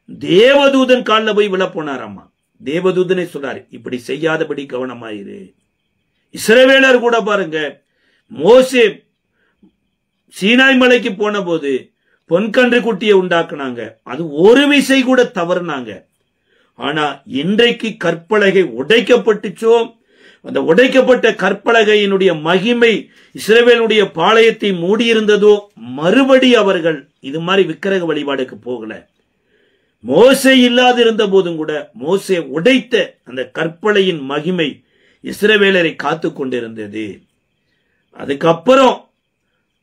தேவதூதன் காலில் போய் விழ போனாராமா. தேவதூதனை சொல்றாரு, இப்படி செய்யாதபடி கவனமாயிரு. இஸ்ரவேலர் கூட பாருங்க, மோசே சீனாய் மலைக்கு போன போது பொன்கன்று குட்டியை உண்டாக்குனாங்க. அது ஒரு விசை கூட தவறுனாங்க. ஆனா இன்றைக்கு கற்பலகை உடைக்கப்பட்டுச்சோ, அந்த உடைக்கப்பட்ட கற்பலகையினுடைய மகிமை இஸ்ரவேலுடைய பாளையத்தை மூடியிருந்ததோ, மறுபடி அவர்கள் இது மாதிரி விக்கிரக வழிபாடுக்கு போகல. மோசே இல்லாதிருந்த போதும் கூட மோசே உடைத்த அந்த கற்பலையின் மகிமை இஸ்ரவேலரை காத்து கொண்டிருந்தது. அதுக்கப்புறம்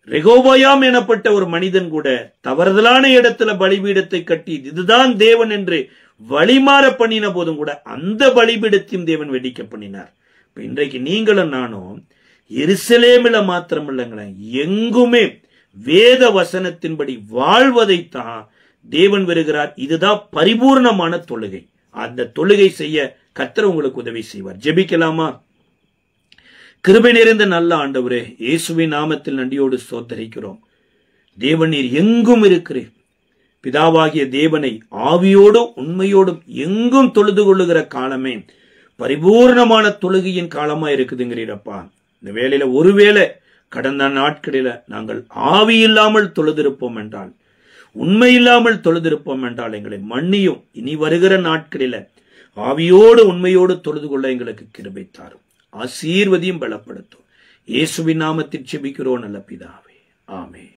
ரெகோபயாம் எனப்பட்ட ஒரு மனிதன் கூட தவறுதலான இடத்துல பலிபீடத்தை கட்டி இதுதான் தேவன் என்று வழிமாற பண்ணின போதும் கூட அந்த பலிபீடத்தையும் தேவன் வெடிக்க பண்ணினார். இன்றைக்கு நீங்களும் நானும் எருசலேமில மாத்திரம் இல்லைங்களேன், எங்குமே வேத வசனத்தின்படி வாழ்வதைத்தான் தேவன் வருகிறார். இதுதான் பரிபூர்ணமான தொழுகை. அந்த தொழுகை செய்ய கர்த்தர் உங்களுக்கு உதவி செய்வார். ஜெபிக்கலாமா? கிருபை நிறைந்த நல்ல ஆண்டவரே, இயேசுவின் நாமத்தில் நன்றியோடு ஸ்தோத்திரிக்கிறோம். தேவன் நீர் எங்கும் இருக்கிறீர். பிதாவாகிய தேவனை ஆவியோடும் உண்மையோடும் எங்கும் தொழுது கொள்ளுகிற காலமே பரிபூர்ணமான தொழுகையின் காலமா இருக்குதுங்கிறீரப்பா. இந்த வேளையில ஒருவேளை கடந்த நாட்களில நாங்கள் ஆவி இல்லாமல் தொழுதிருப்போம் என்றால், உண்மை இல்லாமல் தொழுதிருப்போம் என்றால் எங்களை மன்னியும். இனி வருகிற நாட்களில ஆவியோடு உண்மையோடு தொழுது கொள்ள எங்களுக்கு கிருபை தாரும். ஆசீர்வதியும் பலப்படுத்தும். இயேசுவின் நாமத்தில் ஜெபிக்கிறோம் நல்ல பிதாவே, ஆமென்.